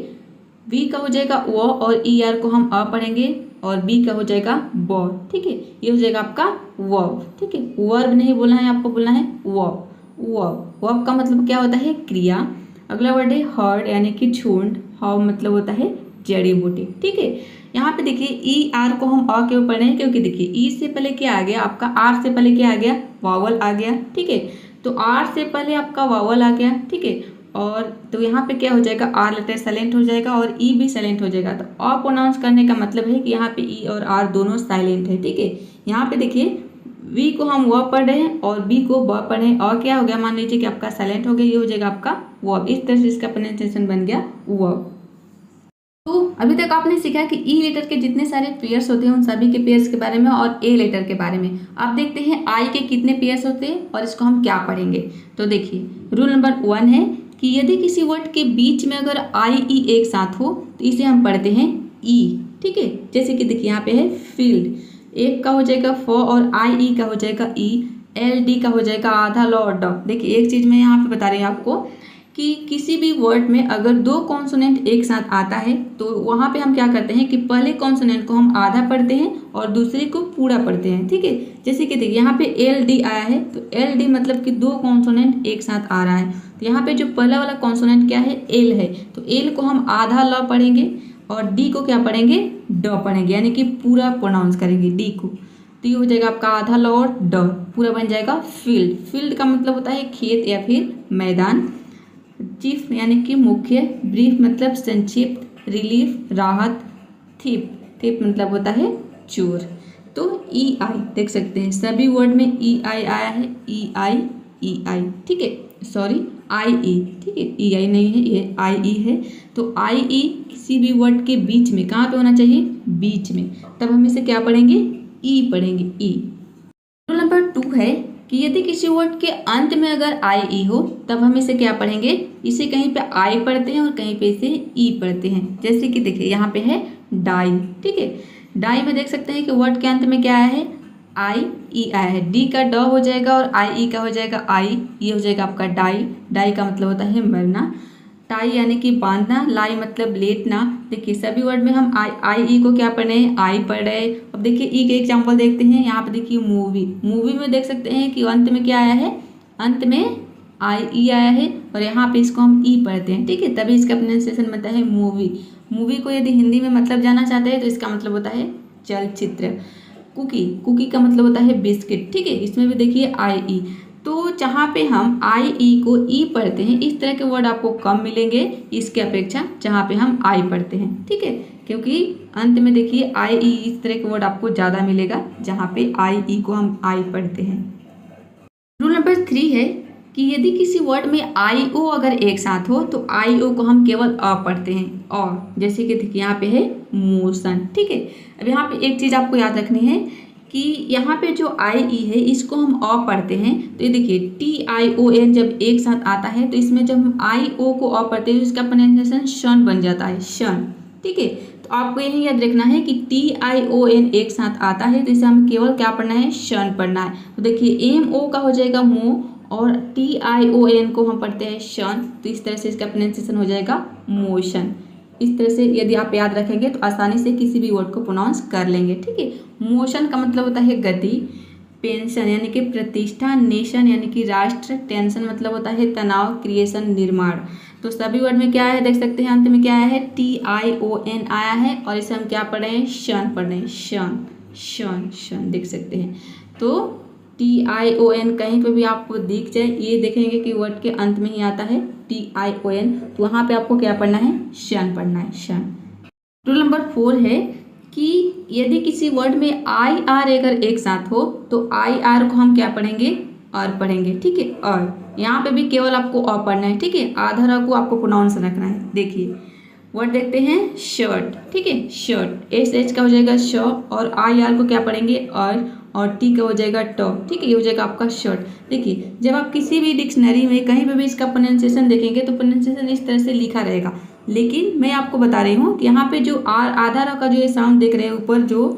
V का हो जाएगा वो और ER को हम अ पढ़ेंगे और B का हो जाएगा ब। ठीक है, ये हो जाएगा आपका वर्ब। ठीक है, वर्ब नहीं बोलना है आपको, बोलना है वर्ब। वर्ब का मतलब क्या होता है? क्रिया। अगला वर्ड है हर्ड यानी कि झुंड। हाउ मतलब होता है जड़ी बूटी। ठीक है, यहाँ पे देखिए ER को हम अ क्यों पढ़ रहे हैं? क्योंकि देखिए ई से पहले क्या आ गया आपका? R से पहले क्या आ गया? वावल आ गया। ठीक है, तो R से पहले आपका वावल आ गया। ठीक है, और तो यहाँ पे क्या हो जाएगा? R लेटर साइलेंट हो जाएगा और E भी साइलेंट हो जाएगा। तो अ प्रोनाउंस करने का मतलब है कि यहाँ पे E और R दोनों साइलेंट है। ठीक है, यहाँ पे देखिए V को हम व पढ़ रहे हैं और B को ब पढ़ रहे हैं और क्या हो गया? मान लीजिए कि आपका साइलेंट हो गया, ये हो जाएगा आपका वर्ब। इस तरह से इसका प्रोनाउंसिएशन बन गया वर्ब। तो अभी तक आपने सीखा कि ई लेटर के जितने सारे पेयर्स होते हैं उन सभी के पेयर्स के बारे में और ए लेटर के बारे में। अब देखते हैं आई के कितने पेयर्स होते हैं और इसको हम क्या पढ़ेंगे। तो देखिए रूल नंबर 1 है कि यदि किसी वर्ड के बीच में अगर IE एक साथ हो तो इसे हम पढ़ते हैं ई। ठीक है, जैसे कि देखिए यहाँ पे है फील्ड। एक का हो जाएगा फ और IE का हो जाएगा ई। LD का हो जाएगा आधा ल और ड। देखिए एक चीज मैं यहाँ पे बता रही हूँ आपको कि किसी भी वर्ड में अगर दो कॉन्सोनेंट एक साथ आता है तो वहाँ पे हम क्या करते हैं कि पहले कॉन्सोनेंट को हम आधा पढ़ते हैं और दूसरे को पूरा पढ़ते हैं। ठीक है, जैसे कि देखिए यहाँ पे LD आया है तो LD मतलब कि दो कॉन्सोनेंट एक साथ आ रहा है। तो यहाँ पे जो पहला वाला कॉन्सोनेंट क्या है? L है, तो L को हम आधा ल पढ़ेंगे और D को क्या पढ़ेंगे? ड पढ़ेंगे, यानी कि पूरा प्रोनाउंस करेंगे D को। तो ये हो जाएगा आपका आधा ल और ड, पूरा बन जाएगा फील्ड। फील्ड का मतलब होता है खेत या फिर मैदान। चीफ यानी कि मुख्य। ब्रीफ मतलब संक्षिप्त। रिलीफ राहत। थिप मतलब होता है चोर। तो EI देख सकते हैं सभी वर्ड में EI आया है। EI। ठीक है, सॉरी IE। ठीक है, EI नहीं है, ये IE है। तो IE किसी भी वर्ड के बीच में कहाँ पे होना चाहिए? बीच में। तब हम इसे क्या पढ़ेंगे? ई पढ़ेंगे, ई। रूल नंबर 2 है कि यदि किसी वर्ड के अंत में अगर IE हो तब हम इसे क्या पढ़ेंगे? इसे कहीं पे I पढ़ते हैं और कहीं पे इसे E पढ़ते हैं। जैसे कि देखिए यहाँ पे है डाई। ठीक है, डाई में देख सकते हैं कि वर्ड के अंत में क्या आया है? IE आया है। D का ड हो जाएगा और IE का हो जाएगा I। ये हो जाएगा आपका डाई। डाई का मतलब होता है मरना। टाई यानी कि बांधना। लाई मतलब लेटना। देखिए सभी वर्ड में हम IE को क्या पढ़ रहे हैं? आई पढ़ रहे हैं। अब देखिए ई के एग्जाम्पल देखते हैं। यहाँ पे देखिए मूवी। मूवी में देख सकते हैं कि अंत में क्या आया है? अंत में IE आया है और यहाँ पे इसको हम ई पढ़ते हैं। ठीक है, तभी इसका प्रोनाउंसिएशन बनता है मूवी। मूवी को यदि हिंदी में मतलब जाना चाहते हैं तो इसका मतलब होता है चलचित्र। कुकी का मतलब होता है बिस्किट। ठीक है, इसमें भी देखिए IE। तो जहाँ पे हम IE को ई पढ़ते हैं इस तरह के वर्ड आपको कम मिलेंगे इसके अपेक्षा जहाँ पे हम आई पढ़ते हैं। ठीक है, क्योंकि अंत में देखिए IE इस तरह के वर्ड आपको ज़्यादा मिलेगा जहाँ पे IE को हम आई पढ़ते हैं। रूल नंबर 3 है कि यदि किसी वर्ड में IO अगर एक साथ हो तो IO को हम केवल अ पढ़ते हैं। और जैसे कि देखिए यहाँ पे है मोशन। ठीक है, अब यहाँ पे एक चीज़ आपको याद रखनी है कि यहाँ पे जो IE है इसको हम अ पढ़ते हैं। तो ये देखिए TION जब एक साथ आता है तो इसमें जब हम IO को अ पढ़ते हैं तो इसका प्रोनाउंसिएशन शन बन जाता है, शन। ठीक है, तो तो आपको यही याद रखना है कि TION एक साथ आता है, तो इसे हमें केवल क्या पढ़ना है, शन पढ़ना है। तो देखिए MO का हो जाएगा मो और TION को हम पढ़ते हैं शन, तो इस तरह से इसका प्रोनाउंसिएशन हो जाएगा मोशन। इस तरह से यदि आप याद रखेंगे तो आसानी से किसी भी वर्ड को प्रोनाउंस कर लेंगे, ठीक है। मोशन का मतलब होता है गति, पेंशन यानी कि प्रतिष्ठा, नेशन यानी कि राष्ट्र, टेंशन मतलब होता है तनाव, क्रिएशन निर्माण। तो सभी वर्ड में क्या है देख सकते हैं, अंत में क्या आया है, TION आया है और इसे हम क्या पढ़ रहे हैं, शन पढ़ रहे हैं, शन शन शन देख सकते हैं। तो TION कहीं पे भी आपको दिख जाए, ये देखेंगे कि वर्ड के अंत में ही आता है TION, तो वहाँ पे आपको क्या पढ़ना है, शन पढ़ना है, शन। रूल नंबर 4 है कि यदि किसी वर्ड में IR अगर एक साथ हो तो IR को हम क्या पढ़ेंगे, और पढ़ेंगे, ठीक है। और यहाँ पे भी केवल आपको अ पढ़ना है, ठीक है। आधा र को आपको प्रोनाउंस रखना है। देखिए वर्ड देखते हैं शर्ट, ठीक है, शर्ट, SH का हो जाएगा श और IR को क्या पढ़ेंगे, और T का हो जाएगा ट, ठीक है, ये हो जाएगा आपका शर्ट। देखिए जब आप किसी भी डिक्शनरी में कहीं पे भी इसका प्रोनाउंसिएशन देखेंगे तो प्रोनाउंसिएशन इस तरह से लिखा रहेगा, लेकिन मैं आपको बता रही हूँ कि यहाँ पे जो आधा र का जो ये साउंड देख रहे हैं ऊपर, जो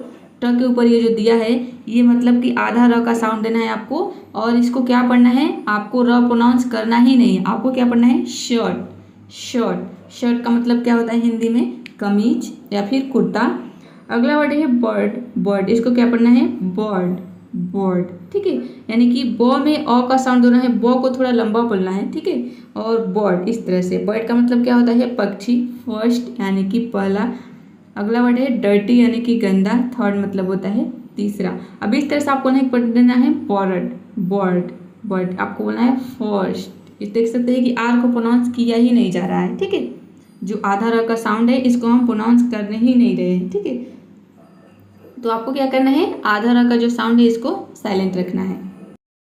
ट के ऊपर ये जो दिया है, ये मतलब कि आधा र का साउंड देना है आपको, और इसको क्या पढ़ना है, आपको र प्रोनाउंस करना ही नहीं है, आपको क्या पढ़ना है, शर्ट। शर्ट, शर्ट का मतलब क्या होता है हिंदी में, कमीज या फिर कुर्ता। अगला वर्ड है बर्ड, बर्ड, इसको क्या पढ़ना है, बर्ड, बर्ड, ठीक है, यानी कि ब में अ का साउंड देना है, ब को थोड़ा लंबा बोलना है, ठीक है, और बर्ड इस तरह से। बर्ड का मतलब क्या होता है, पक्षी, फर्स्ट यानी कि पहला। अगला वर्ड है डर्टी यानी कि गंदा, थर्ड मतलब होता है तीसरा। अब इस तरह से आपको नहीं पढ़ देना है बर्ड, बर्ड, बर्ड, आपको बोलना है फर्स्ट। इस देख सकते हैं कि आर को प्रोनाउंस किया ही नहीं जा रहा है, ठीक है, जो आधा र का साउंड है इसको हम प्रोनाउंस करने ही नहीं रहे हैं, ठीक है। तो आपको क्या करना है, आधा र का जो साउंड है इसको साइलेंट रखना है।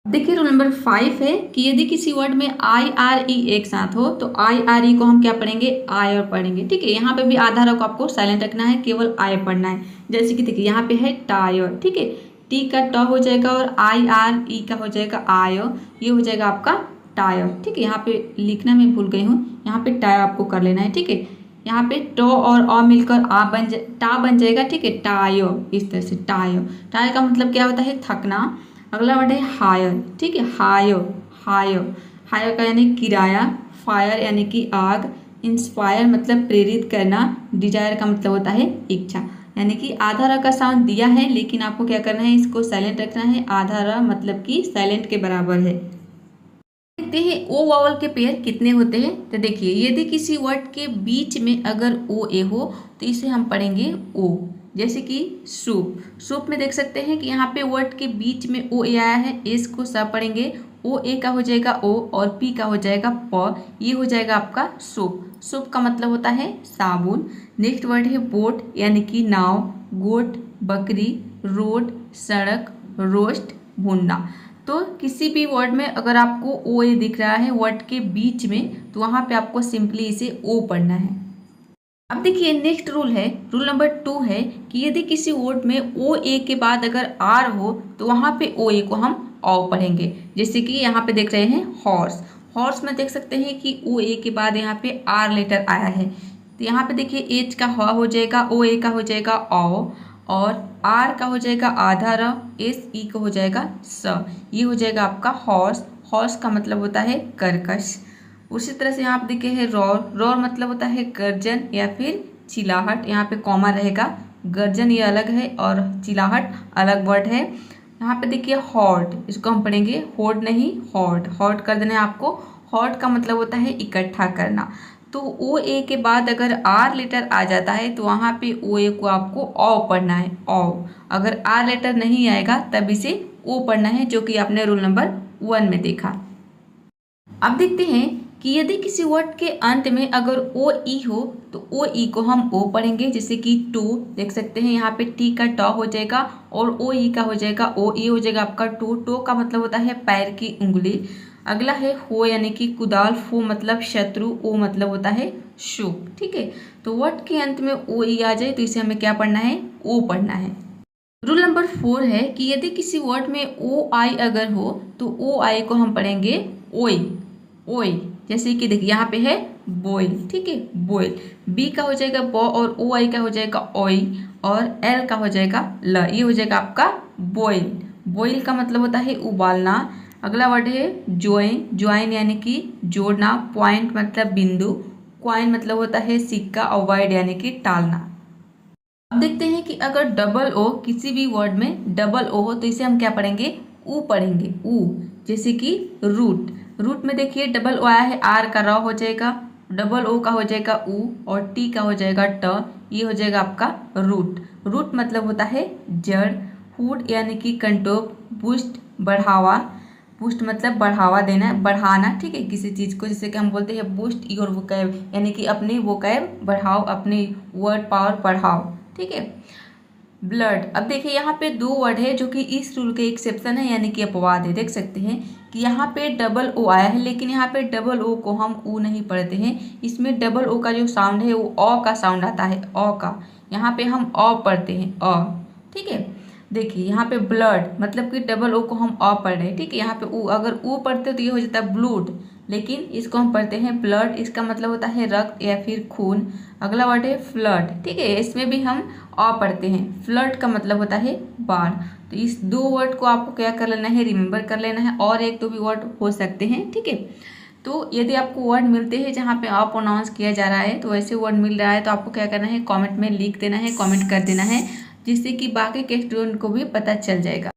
देखिए रूल नंबर 5 है कि यदि किसी वर्ड में IRE एक साथ हो तो IRE को हम क्या पढ़ेंगे, आय और पढ़ेंगे, ठीक है। यहाँ पे भी आधा र को आपको साइलेंट रखना है, केवल आय पढ़ना है। जैसे कि देखिए यहाँ पे है टायर, ठीक है, टी का ट हो जाएगा और IRE का हो जाएगा आय, ये हो जाएगा आपका टायर, ठीक है। यहाँ पे लिखना मैं भूल गई हूँ, यहाँ पे टायर आपको कर लेना है, ठीक है। यहाँ पे ट और अ मिलकर टा बन जाएगा, ठीक है, टायर, इस तरह से टायर। टायर का मतलब क्या होता है, थकना। अगला वर्ड है हायर, ठीक है, हायर, हायर, हायर का यानी किराया, फायर यानी कि आग, इंस्पायर मतलब प्रेरित करना, डिजायर का मतलब होता है इच्छा। यानी कि आधा र का साउंड दिया है लेकिन आपको क्या करना है, इसको साइलेंट रखना है। आधा र मतलब कि साइलेंट के बराबर है। देखते हैं ओ वावल के पेयर कितने होते हैं। तो देखिए यदि किसी वर्ड के बीच में अगर ओ ए हो तो इसे हम पढ़ेंगे ओ। जैसे कि सूप, सूप में देख सकते हैं कि यहाँ पे वर्ड के बीच में ओ ए आया है, एस को स पढ़ेंगे, ओ ए का हो जाएगा ओ और पी का हो जाएगा प, ये हो जाएगा आपका सूप। सूप का मतलब होता है साबुन। नेक्स्ट वर्ड है बोट यानी कि नाव, गोट बकरी, रोड सड़क, रोस्ट भूनना। तो किसी भी वर्ड में अगर आपको ओ ए दिख रहा है वर्ड के बीच में तो वहाँ पे आपको सिंपली इसे ओ पढ़ना है। अब देखिए नेक्स्ट रूल है, रूल नंबर 2 है कि यदि किसी वर्ड में ओ ए के बाद अगर आर हो तो वहाँ पे ओ ए को हम औ पढ़ेंगे। जैसे कि यहाँ पे देख रहे हैं हॉर्स, हॉर्स में देख सकते हैं कि ओ ए के बाद यहाँ पे आर लेटर आया है, तो यहाँ पे देखिए एच का ह हो जाएगा, ओ ए का हो जाएगा औ, और आर का हो जाएगा आधा र, एस ई का हो जाएगा स, ये हो जाएगा आपका हॉर्स। हॉर्स का मतलब होता है कर्कश। उसी तरह से यहाँ पे देखे है रोर, रोर मतलब होता है गर्जन या फिर चिल्लाहट, यहाँ पे कॉमा रहेगा। गर्जन ये अलग है और चिल्लाहट अलग वर्ड है। यहाँ पे देखिए हॉर्ड, इसको हम पढ़ेंगे होर्ड नहीं हॉर्ड, हॉर्ड कर देना है आपको। हॉर्ड का मतलब होता है इकट्ठा करना। तो ओ ए के बाद अगर आर लेटर आ जाता है तो वहाँ पे ओ ए को आपको औ पढ़ना है, औ। अगर आर लेटर नहीं आएगा तब इसे ओ पढ़ना है, जो कि आपने रूल नंबर 1 में देखा। अब देखते हैं कि यदि किसी वर्ड के अंत में अगर ओ ई हो तो ओ ई को हम ओ पढ़ेंगे। जैसे कि टू देख सकते हैं यहाँ पे टी का ट हो जाएगा और ओ ई का हो जाएगा ओ, ई हो जाएगा आपका टू। टो का मतलब होता है पैर की उंगली। अगला है हो यानी कि कुदाल, फू मतलब शत्रु, ओ मतलब होता है शुभ, ठीक है। तो वर्ड के अंत में ओ ई आ जाए तो इसे हमें क्या पढ़ना है, ओ पढ़ना है। रूल नंबर 4 है कि यदि किसी वर्ड में ओ आई अगर हो तो ओ आई को हम पढ़ेंगे ओई, ओई, जैसे कि देखिए यहाँ पे है बोइल, ठीक है, बोइल। बी का हो जाएगा बॉ और ओ आई का हो जाएगा ओई और एल का हो जाएगा ल, ये हो जाएगा आपका बोइल। बोइल का मतलब होता है उबालना। अगला वर्ड है ज्वाइन, ज्वाइन यानी कि जोड़ना। पॉइंट मतलब बिंदु। क्वाइन मतलब होता है सिक्का और वाइड यानी कि टालना। अब देखते हैं कि अगर डबल ओ किसी भी वर्ड में डबल ओ हो तो इसे हम क्या पढ़ेंगे, ऊ पढ़ेंगे, ऊ। जैसे कि रूट, रूट में देखिए डबल ओ आया है, आर का र हो जाएगा, डबल ओ का हो जाएगा ऊ और टी का हो जाएगा ट, ये हो जाएगा आपका रूट। रूट मतलब होता है जड़। हुड यानी कि कंटोप। बूस्ट बढ़ावा, बूस्ट मतलब बढ़ावा देना, बढ़ाना, ठीक है, किसी चीज़ को। जैसे कि हम बोलते हैं बूस्ट योर वोकैब, यानी कि अपनी वोकैब बढ़ाओ, अपनी वर्ड पावर बढ़ाओ, ठीक है। ब्लड, अब देखिए यहाँ पे दो वर्ड है जो कि इस रूल के एक्सेप्शन है, यानी कि अपवाद है। देख सकते हैं कि यहाँ पे डबल ओ आया है, लेकिन यहाँ पे डबल ओ को हम ऊ नहीं पढ़ते हैं। इसमें डबल ओ का जो साउंड है वो अ का साउंड आता है, अ का। यहाँ पे हम अ पढ़ते हैं, अ, ठीक है। देखिए यहाँ पे ब्लड मतलब कि डबल ओ को हम अ पढ़ रहे हैं, ठीक है। यहाँ पे ऊ, अगर ऊ पढ़ते हो तो ये हो जाता है ब्लूड, लेकिन इसको हम पढ़ते हैं ब्लड। इसका मतलब होता है रक्त या फिर खून। अगला वर्ड है फ्लड, ठीक है, इसमें भी हम अ पढ़ते हैं। फ्लड का मतलब होता है बाढ़। तो इस दो वर्ड को आपको क्या कर लेना है, रिमेंबर कर लेना है। और एक दो भी वर्ड हो सकते हैं, ठीक है। तो यदि आपको वर्ड मिलते हैं जहाँ पे अ प्रोनाउंस किया जा रहा है, तो ऐसे वर्ड मिल रहा है तो आपको क्या करना है, कमेंट में लिख देना है, कमेंट कर देना है, जिससे कि बाकी के स्टूडेंट को भी पता चल जाएगा।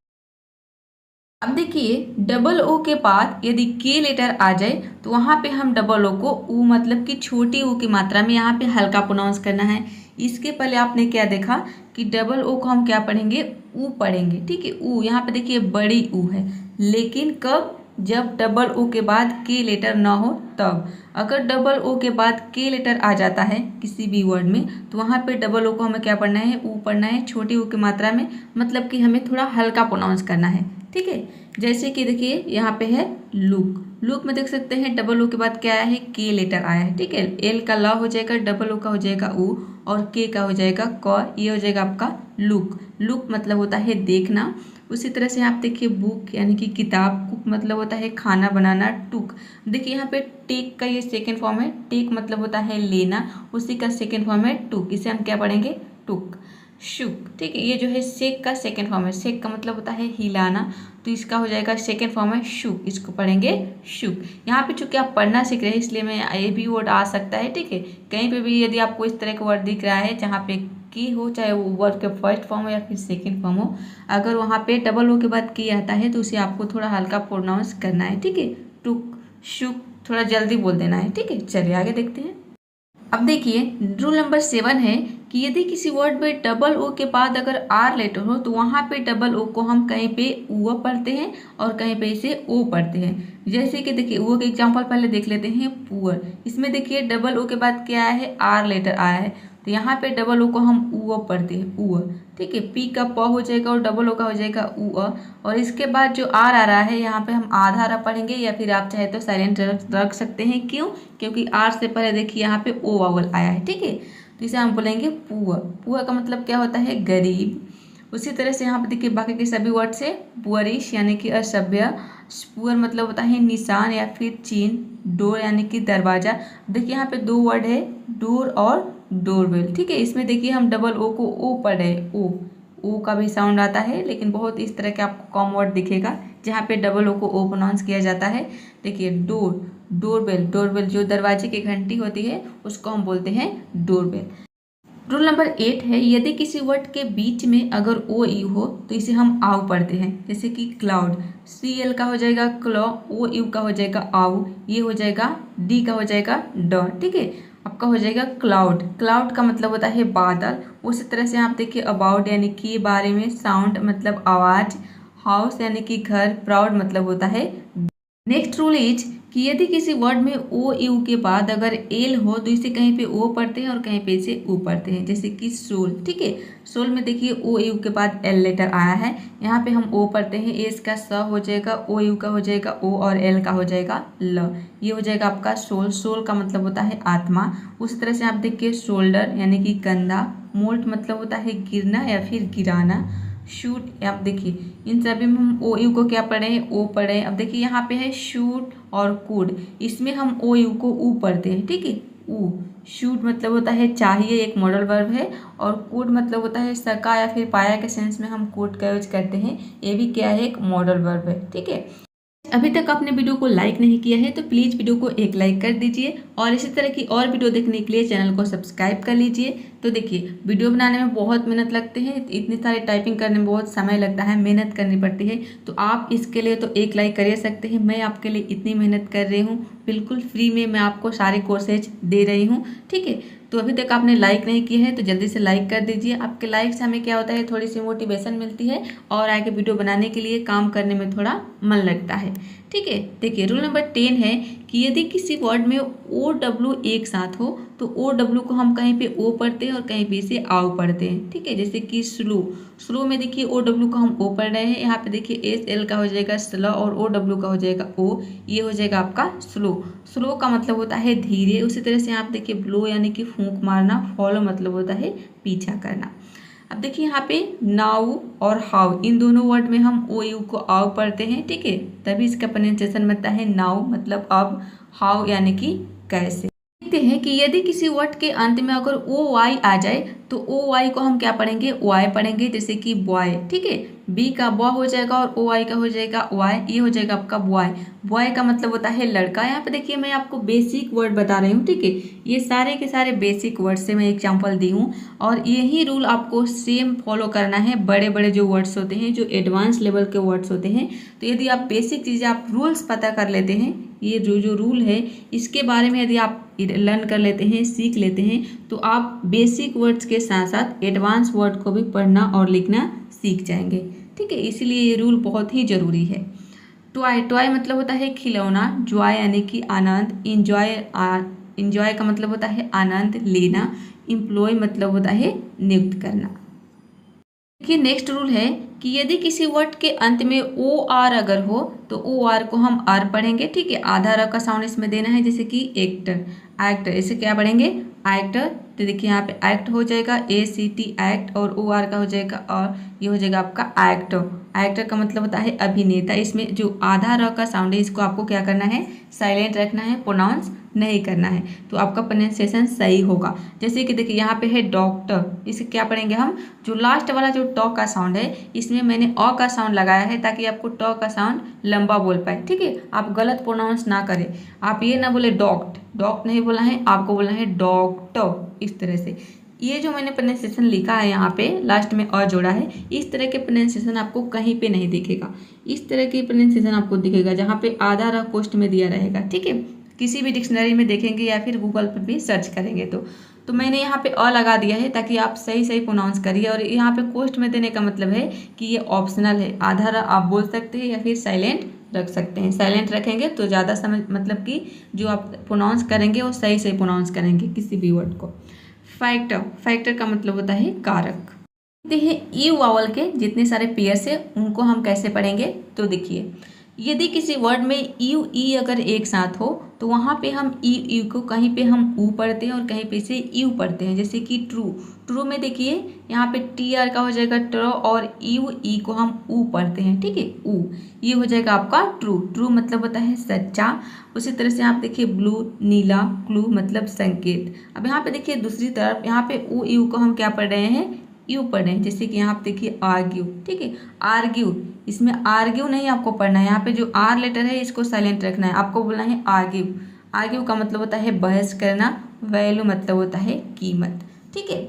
अब देखिए डबल ओ के बाद यदि के लेटर आ जाए तो वहाँ पे हम डबल ओ को ऊ मतलब कि छोटी ऊ की मात्रा में यहाँ पे हल्का प्रोनाउंस करना है। इसके पहले आपने क्या देखा कि डबल ओ को हम क्या पढ़ेंगे, ऊ पढ़ेंगे, ठीक है, ऊ। यहाँ पे देखिए बड़ी ऊ है, लेकिन कब, जब डबल ओ के बाद के लेटर ना हो तब। अगर डबल ओ के बाद के लेटर आ जाता है किसी भी वर्ड में तो वहाँ पे डबल ओ को हमें क्या पढ़ना है, ऊ पढ़ना है, छोटी ऊ की मात्रा में, मतलब कि हमें थोड़ा हल्का प्रोनाउंस करना है, ठीक है। जैसे कि देखिए यहाँ पे है लुक, लुक में देख सकते हैं डबल ओ के बाद क्या आया है, के लेटर आया है, ठीक है। एल का ला हो जाएगा, डबल ओ का हो जाएगा ऊ और के का हो जाएगा क, ये हो जाएगा आपका लुक। लुक मतलब होता है देखना। उसी तरह से आप देखिए बुक यानी कि किताब। कुक मतलब होता है खाना बनाना। टुक, देखिए यहाँ पे टेक का ये सेकेंड फॉर्म है, टेक मतलब होता है लेना, उसी का सेकेंड फॉर्म है टुक, इसे हम क्या पढ़ेंगे, टुक। शुक, ठीक है, ये जो है शेक का सेकेंड फॉर्म है, शेक का मतलब होता है हिलाना, तो इसका हो जाएगा सेकेंड फॉर्म है शुक, इसको पढ़ेंगे शुक। यहाँ पे चूंकि आप पढ़ना सीख रहे हैं इसलिए मैं ये भी वर्ड आ सकता है, ठीक है। कहीं पे भी यदि आपको इस तरह का वर्ड दिख रहा है जहाँ पे की हो, चाहे वो वर्ड के फर्स्ट फॉर्म हो या फिर सेकेंड फॉर्म हो, अगर वहाँ पे डबल ओ के बाद की आता है तो उसे आपको थोड़ा हल्का प्रोनाउंस करना है, ठीक है। टुक, शुक, थोड़ा जल्दी बोल देना है, ठीक है। चलिए आगे देखते हैं। अब देखिए रूल नंबर 7 है कि यदि किसी वर्ड में डबल ओ के बाद अगर आर लेटर हो तो वहाँ पे डबल ओ को हम कहीं पे ऊ पढ़ते हैं और कहीं पे इसे ओ पढ़ते हैं। जैसे कि देखिए ऊ के एग्जांपल पहले देख लेते हैं, पुअर। इसमें देखिए डबल ओ के बाद क्या आया है, आर लेटर आया है, तो यहाँ पे डबल ओ को हम ऊ पढ़ते हैं, ऊ, ठीक है। पी का प हो जाएगा और डबल ओ का हो जाएगा ऊ, और इसके बाद जो आर आ रहा है यहाँ पे हम आधा रा पढ़ेंगे, या फिर आप चाहे तो साइलेंट रख सकते हैं। क्यों, क्योंकि आर से पहले देखिए यहाँ पे ओ वावल आया है, ठीक है। तो इसे हम बोलेंगे पुअर। पुअर का मतलब क्या होता है, गरीब। उसी तरह से यहाँ पे देखिए बाकी के सभी वर्ड से पुअरिश यानी कि असभ्य। पुअर मतलब होता है निशान या फिर चिन्ह। डोर यानी कि दरवाजा। देखिए यहाँ पे दो वर्ड है, डोर और डोरबेल, ठीक है। इसमें देखिए हम डबल ओ को ओ पढ़ रहे हैं, ओ का भी साउंड आता है, लेकिन बहुत इस तरह के आपको कॉम वर्ड दिखेगा जहाँ पे डबल ओ को ओ प्रोनाउंस किया जाता है। देखिए डोर, डोरबेल, डोरबेल जो दरवाजे की घंटी होती है उसको हम बोलते हैं डोरबेल। रूल नंबर 8 है यदि किसी वर्ड के बीच में अगर ओ यू हो तो इसे हम आव पढ़ते हैं। जैसे कि क्लाउड, सी एल का हो जाएगा क्लॉ, ओ यू का हो जाएगा आव, ये हो जाएगा डी का हो जाएगा ड, ठीक है। आपका हो जाएगा क्लाउड। क्लाउड का मतलब होता है बादल। उसी तरह से आप देखिए अबाउट यानी कि बारे में, साउंड मतलब आवाज, हाउस यानी कि घर, प्राउड मतलब होता है। नेक्स्ट रूल इज कि यदि किसी वर्ड में ओ यू के बाद अगर एल हो तो इसे कहीं पे ओ पढ़ते हैं और कहीं पे इसे ऊ पढ़ते हैं। जैसे कि सोल, ठीक है। सोल में देखिए ओ यू के बाद एल लेटर आया है, यहाँ पे हम ओ पढ़ते हैं। एस का स हो जाएगा, ओ यू का हो जाएगा ओ और एल का हो जाएगा ल, ये हो जाएगा आपका सोल। सोल का मतलब होता है आत्मा। उस तरह से आप देखिए शोल्डर यानी कि कंधा। मोल्ट मतलब होता है गिरना या फिर गिराना। शूट। आप देखिए इन सभी में हम ओ यू को क्या पढ़े हैं, ओ पढ़े हैं। अब देखिए यहाँ पे है शूट और कुड, इसमें हम ओ यू को ऊ पढ़ते हैं, ठीक है। ऊ, शूट मतलब होता है चाहिए, एक मॉडल वर्ब है। और कुड मतलब होता है सका या फिर पाया के सेंस में हम कुड का यूज करते हैं, ये भी क्या है, एक मॉडल वर्ब है, ठीक है। अभी तक आपने वीडियो को लाइक नहीं किया है तो प्लीज़ वीडियो को एक लाइक कर दीजिए और इसी तरह की और वीडियो देखने के लिए चैनल को सब्सक्राइब कर लीजिए। तो देखिए वीडियो बनाने में बहुत मेहनत लगती है, इतनी सारी टाइपिंग करने में बहुत समय लगता है, मेहनत करनी पड़ती है। तो आप इसके लिए तो एक लाइक कर सकते हैं। मैं आपके लिए इतनी मेहनत कर रही हूँ, बिल्कुल फ्री में मैं आपको सारे कोर्सेज दे रही हूँ, ठीक है। तो अभी तक आपने लाइक नहीं किया है तो जल्दी से लाइक कर दीजिए। आपके लाइक से हमें क्या होता है, थोड़ी सी मोटिवेशन मिलती है और आगे वीडियो बनाने के लिए, काम करने में थोड़ा मन लगता है, ठीक है। देखिए रूल नंबर 10 है कि यदि किसी वर्ड में ओ डब्ल्यू एक साथ हो तो ओ डब्ल्यू को हम कहीं पे ओ पढ़ते हैं और कहीं पे इसे आव पढ़ते हैं, ठीक है। जैसे कि स्लो, स्लो में देखिए ओ डब्ल्यू का हम ओ पढ़ रहे हैं, यहाँ पे देखिए एस एल का हो जाएगा स्लो और ओ डब्ल्यू का हो जाएगा ओ, ये हो जाएगा आपका स्लो। स्लो का मतलब होता है धीरे। उसी तरह से यहाँ पे देखिए ब्लो यानी कि फूंक मारना, फॉलो मतलब होता है पीछा करना। अब देखिए यहाँ पे नाउ और हाउ, इन दोनों वर्ड में हम ओ यू को आव पढ़ते हैं, ठीक है, तभी इसका प्रोनाउंसिएशन बनता है नाउ मतलब अब, हाउ यानी कि कैसे। देखते हैं कि यदि किसी वर्ड के अंत में अगर ओ वाई आ जाए तो ओ वाई को हम क्या पढ़ेंगे, वाई पढ़ेंगे। जैसे कि बॉय, ठीक है, बी का बॉय हो जाएगा और ओ वाई का हो जाएगा वाई, ये हो जाएगा आपका बॉय। बॉय का मतलब होता है लड़का। यहाँ पे देखिए मैं आपको बेसिक वर्ड बता रही हूँ, ठीक है, ये सारे के सारे बेसिक वर्ड से मैं एग्जाम्पल दी हूँ और यही रूल आपको सेम फॉलो करना है। बड़े बड़े जो वर्ड्स होते हैं, जो एडवांस लेवल के वर्ड्स होते हैं, तो यदि आप बेसिक चीज़ें, आप रूल्स पता कर लेते हैं, ये जो रूल है इसके बारे में यदि आप लर्न कर लेते हैं, सीख लेते हैं, तो आप बेसिक वर्ड्स के साथ साथ एडवांस वर्ड को भी पढ़ना और लिखना सीख जाएंगे, ठीक है। इसीलिए ये रूल बहुत ही ज़रूरी है। टॉय, टॉय मतलब होता है खिलौना, जॉय यानी कि आनंद, इंजॉय, इंजॉय का मतलब होता है आनंद लेना, एम्प्लॉय मतलब होता है नियुक्त करना। देखिए नेक्स्ट रूल है कि यदि किसी वर्ड के अंत में ओ आर अगर हो तो ओ आर को हम आर पढ़ेंगे, ठीक है, आधा र का साउंड इसमें देना है। जैसे कि एक्टर, एक्टर, इसे क्या पढ़ेंगे, एक्टर। तो देखिए यहाँ पे एक्ट हो जाएगा ए सी टी एक्ट और ओ आर का हो जाएगा और ये हो जाएगा आपका एक्टर। एक्टर का मतलब होता है अभिनेता। इसमें जो आधा र का साउंड है इसको आपको क्या करना है, साइलेंट रखना है, प्रोनाउंस नहीं करना है, तो आपका प्रोनाउंसिएशन सही होगा। जैसे कि देखिए यहाँ पे है डॉक्टर, इसे क्या पढ़ेंगे हम, जो लास्ट वाला जो टॉ का साउंड है इसमें मैंने अ का साउंड लगाया है ताकि आपको टॉ का साउंड लंबा बोल पाए, ठीक है। आप गलत प्रोनाउंस ना करें, आप ये ना बोले डॉक्ट, डॉक्ट नहीं बोलना है, आपको बोलना है डॉक्टर, इस तरह से। ये जो मैंने प्रोनाउंसिएशन लिखा है यहाँ पे लास्ट में अ जोड़ा है, इस तरह के प्रोनाउंसिएशन आपको कहीं पे नहीं दिखेगा। इस तरह के प्रोनाउंसिएशन आपको दिखेगा जहाँ पे आधा र पोस्ट में दिया रहेगा, ठीक है। किसी भी डिक्शनरी में देखेंगे या फिर गूगल पर भी सर्च करेंगे तो मैंने यहाँ पे अ लगा दिया है ताकि आप सही सही प्रोनाउंस करिए। और यहाँ पे पोस्ट में देने का मतलब है कि ये ऑप्शनल है, आधा र आप बोल सकते हैं या फिर साइलेंट रख सकते हैं। साइलेंट रखेंगे तो ज़्यादा समझ, मतलब कि जो आप प्रोनाउंस करेंगे वो सही सही प्रोनाउंस करेंगे किसी भी वर्ड को। फैक्टर, फैक्टर का मतलब होता है कारक। देखते हैं ई वावल के जितने सारे पेयर्स है उनको हम कैसे पढ़ेंगे। तो देखिए यदि किसी वर्ड में यू ई अगर एक साथ हो तो वहाँ पे हम ई यू को कहीं पे हम ऊ पढ़ते हैं और कहीं पे से यू पढ़ते हैं। जैसे कि ट्रू, ट्रू में देखिए यहाँ पे टी आर का हो जाएगा ट्र और यू ई को हम ऊ पढ़ते हैं, ठीक है, ऊ, ये हो जाएगा आपका ट्रू। ट्रू मतलब होता है सच्चा। उसी तरह से आप देखिए ब्लू, नीला, क्लू मतलब संकेत। अब यहाँ पे देखिए दूसरी तरफ यहाँ पे ऊ यू को हम क्या पढ़ रहे हैं, यू पढ़ रहे हैं। जैसे कि यहाँ पे देखिए आर्ग्यू, ठीक है, आर्ग्यू, इसमें आर्ग्यू नहीं आपको पढ़ना है, यहाँ पे जो आर लेटर है इसको साइलेंट रखना है, आपको बोलना है आर्ग्यू। आर्ग्यू का मतलब होता है बहस करना, वैल्यू मतलब होता है कीमत, ठीक है।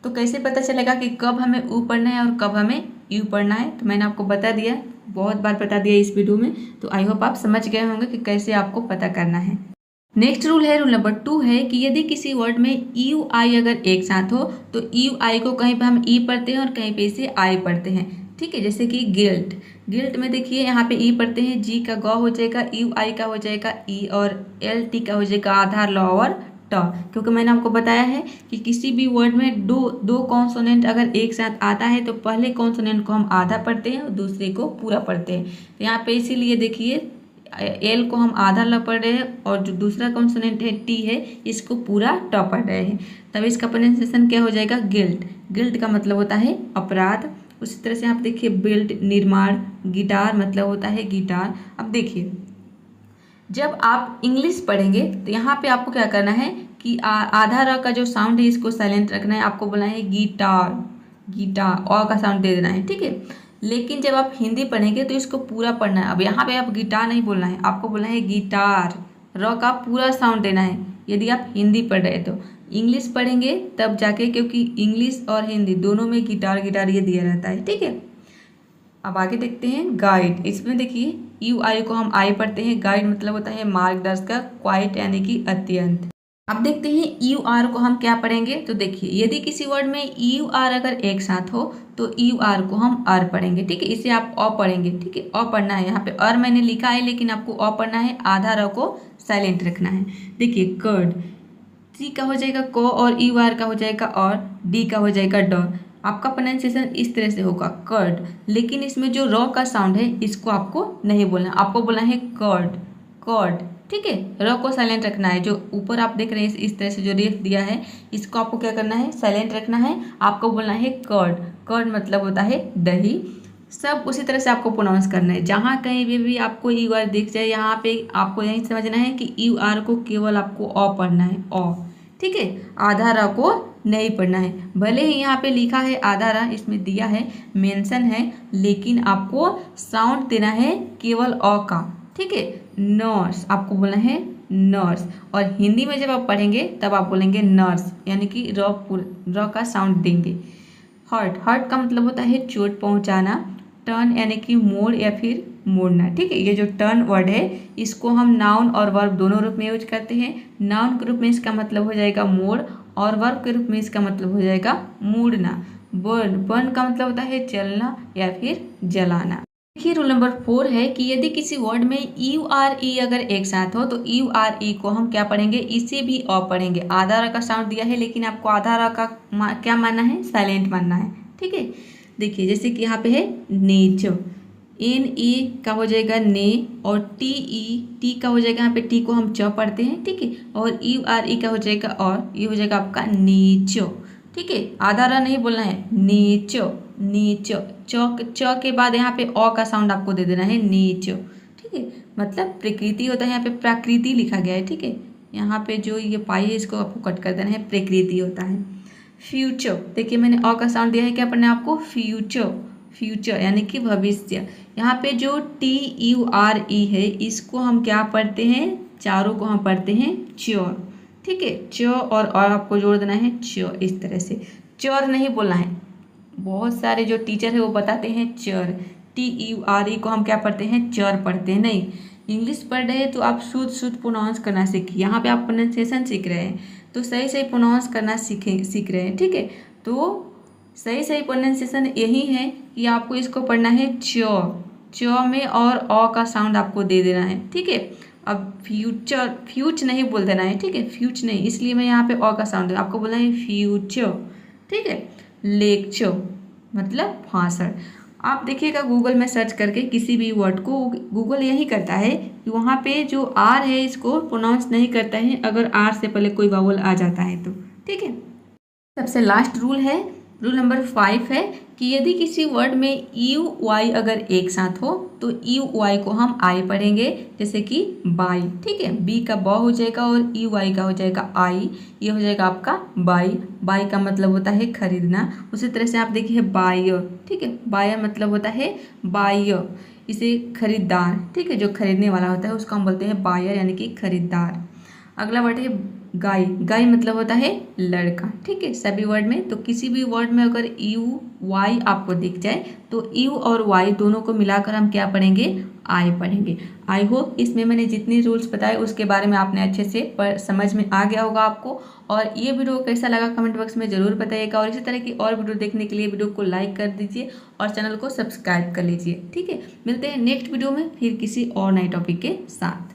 तो कैसे पता चलेगा कि कब हमें ऊ पढ़ना है और कब हमें यू पढ़ना है, तो मैंने आपको बता दिया, बहुत बार बता दिया इस वीडियो में। तो आई होप आप समझ गए होंगे कि कैसे आपको पता करना है। नेक्स्ट रूल है, रूल नंबर 2 है कि यदि किसी वर्ड में यू आई अगर एक साथ हो तो यू आई को कहीं पे हम ई पढ़ते हैं और कहीं पे इसे आई पढ़ते हैं, ठीक है। जैसे कि गिल्ट, गिल्ट में देखिए यहाँ पे ई पढ़ते हैं, जी का गौ हो जाएगा, यू आई का हो जाएगा ई और एल टी का हो जाएगा आधार लॉ और ट। क्योंकि मैंने आपको बताया है कि किसी भी वर्ड में दो कॉन्सोनेंट अगर एक साथ आता है तो पहले कॉन्सोनेंट को हम आधा पढ़ते हैं और दूसरे को पूरा पढ़ते हैं। तो यहाँ पे इसीलिए देखिए एल को हम आधा ल पढ़ रहे हैं और जो दूसरा कॉन्सोनेंट है टी है इसको पूरा ट पढ़ रहे हैं, तब इसका प्रोनाउंसिएशन क्या हो जाएगा, गिल्ट। गिल्ट का मतलब होता है अपराध। उसी तरह से आप देखिए बिल्ड निर्माण, गिटार मतलब होता है गिटार। अब देखिए जब आप इंग्लिश पढ़ेंगे तो यहाँ पे आपको क्या करना है कि आधा र का जो साउंड है इसको साइलेंट रखना है, आपको बोलना है गिटार, गिटार अ का साउंड दे देना है, ठीक है। लेकिन जब आप हिंदी पढ़ेंगे तो इसको पूरा पढ़ना है। अब यहाँ पे आप गिटार नहीं बोलना है, आपको बोलना है गिटार, र का पूरा साउंड देना है यदि आप हिंदी पढ़ रहे तो। इंग्लिश पढ़ेंगे तब जाके, क्योंकि इंग्लिश और हिंदी दोनों में गिटार गिटार ये दिया रहता है, ठीक है। अब आगे देखते हैं गाइड। इसमें देखिए यू आई को हम आई पढ़ते हैं, गाइड मतलब होता है मार्गदर्शक, क्वाइट यानी कि अत्यंत। अब देखते हैं यू आर को हम क्या पढ़ेंगे। तो देखिए यदि किसी वर्ड में यू आर अगर एक साथ हो तो यू आर को हम अर पढ़ेंगे, ठीक है। इसे आप अ पढ़ेंगे, ठीक है, अ पढ़ना है। यहाँ पे अर मैंने लिखा है लेकिन आपको अ पढ़ना है, आधा र को साइलेंट रखना है। देखिए कर्ड, सी का हो जाएगा क और यू आर का हो जाएगा और, डी का हो जाएगा ड। आपका प्रोनाउंसिएशन इस तरह से होगा कर्ड, लेकिन इसमें जो र का साउंड है इसको आपको नहीं बोलना, आपको बोलना है कर्ड, कर्ड, ठीक है। र को साइलेंट रखना है। जो ऊपर आप देख रहे हैं इस तरह से जो रेफ दिया है इसको आपको क्या करना है, साइलेंट रखना है। आपको बोलना है कर्ड, कर्ड मतलब होता है दही। सब उसी तरह से आपको प्रोनाउंस करना है। जहाँ कहीं भी आपको यू आर दिख जाए यहाँ पे आपको यही समझना है कि यू आर को केवल आपको अ पढ़ना है, अ, ठीक है। आधा र को नहीं पढ़ना है। भले ही यहाँ पे लिखा है आधा र, इसमें दिया है मेंशन है, लेकिन आपको साउंड देना है केवल अ का, ठीक है। नर्स आपको बोलना है नर्स, और हिंदी में जब आप पढ़ेंगे तब आप बोलेंगे नर्स, यानी कि र का साउंड देंगे। हर्ट, हर्ट का मतलब होता है चोट पहुंचाना। टर्न यानी कि मोड़ या फिर मोड़ना, ठीक है। ये जो टर्न वर्ड है इसको हम नाउन और वर्ब दोनों रूप में यूज करते हैं। नाउन के रूप में इसका मतलब हो जाएगा मोड़, और वर्ब के रूप में इसका मतलब हो जाएगा मोड़ना। बर्न, बर्न का मतलब होता है जलना या फिर जलाना। देखिए रूल नंबर 4 है कि यदि किसी वर्ड में यू आर ई अगर एक साथ हो तो यू आर ई को हम क्या पढ़ेंगे, इसे भी अ पढ़ेंगे। आधा र का साउंड दिया है लेकिन आपको आधा र का क्या मानना है, साइलेंट मानना है, ठीक है। देखिए जैसे कि यहाँ पे है नेचर, एन ए का हो जाएगा ने, और टी ई, टी का हो जाएगा यहाँ पे टी को हम च पढ़ते हैं, ठीक है। और यू आर ई का हो जाएगा और, ये हो जाएगा आपका नेचो, ठीक है। आधा र नहीं बोलना है, नेचो, नीचो, च के बाद यहाँ पे अ का साउंड आपको दे देना है, नीचो, ठीक है। मतलब प्रकृति होता है, यहाँ पे प्राकृति लिखा गया है, ठीक है। यहाँ पे जो ये पाई है इसको आपको कट कर देना है, प्रकृति होता है। फ्यूचर, देखिए मैंने अ का साउंड दिया है, क्या पढ़ना है आपको, फ्यूचर, फ्यूचर यानी कि भविष्य। यहाँ पे जो टी यू आर ई है इसको हम क्या पढ़ते हैं, चारों को हम पढ़ते हैं च्योर, ठीक है। च और आपको जोड़ देना है च, इस तरह से। चोर नहीं बोलना है। बहुत सारे जो टीचर है वो बताते हैं चर, टी यू आर ई को हम क्या पढ़ते हैं, चर पढ़ते हैं। नहीं, इंग्लिश पढ़ रहे हैं तो आप शुद्ध प्रोनाउंस करना सीखिए। यहाँ पे आप प्रोनाउंसिएशन सीख रहे हैं तो सही सही प्रोनाउंस करना सीख रहे हैं, ठीक है। तो सही सही प्रोनाउंसिएशन यही है कि आपको इसको पढ़ना है च में और अ का साउंड आपको दे देना है, ठीक है। अब फ्यूचर, फ्यूच नहीं बोल देना है, ठीक है, फ्यूच नहीं, इसलिए मैं यहाँ पे अ का साउंड आपको बोलना है फ्यूचर, ठीक है। लेक्चर मतलब भाषण। आप देखिएगा गूगल में सर्च करके किसी भी वर्ड को, गूगल यही करता है कि वहाँ पे जो आर है इसको प्रोनाउंस नहीं करता है अगर आर से पहले कोई वावल आ जाता है तो, ठीक है। सबसे लास्ट रूल है, रूल नंबर 5 है कि यदि किसी वर्ड में यू वाई अगर एक साथ हो तो यू वाई को हम आई पढ़ेंगे, जैसे कि बाई, ठीक है। बी का ब हो जाएगा और यू वाई का हो जाएगा आई, ये हो जाएगा आपका बाई। बाई का मतलब होता है खरीदना। उसी तरह से आप देखिए बायर, ठीक है, बायर मतलब होता है बायर, इसे खरीदार, ठीक है, जो खरीदने वाला होता है उसको हम बोलते हैं बायर यानी कि खरीदार। अगला वर्ड है गाय, गाय मतलब होता है लड़का, ठीक है। सभी वर्ड में, तो किसी भी वर्ड में अगर यू वाई आपको दिख जाए तो यू और वाई दोनों को मिलाकर हम क्या पढ़ेंगे, आई पढ़ेंगे। आई होप इसमें मैंने जितनी रूल्स बताए उसके बारे में आपने अच्छे से समझ में आ गया होगा आपको। और ये वीडियो कैसा लगा कमेंट बॉक्स में ज़रूर बताइएगा, और इसी तरह की और वीडियो देखने के लिए वीडियो को लाइक कर दीजिए और चैनल को सब्सक्राइब कर लीजिए, ठीक है। मिलते हैं नेक्स्ट वीडियो में फिर किसी और नए टॉपिक के साथ।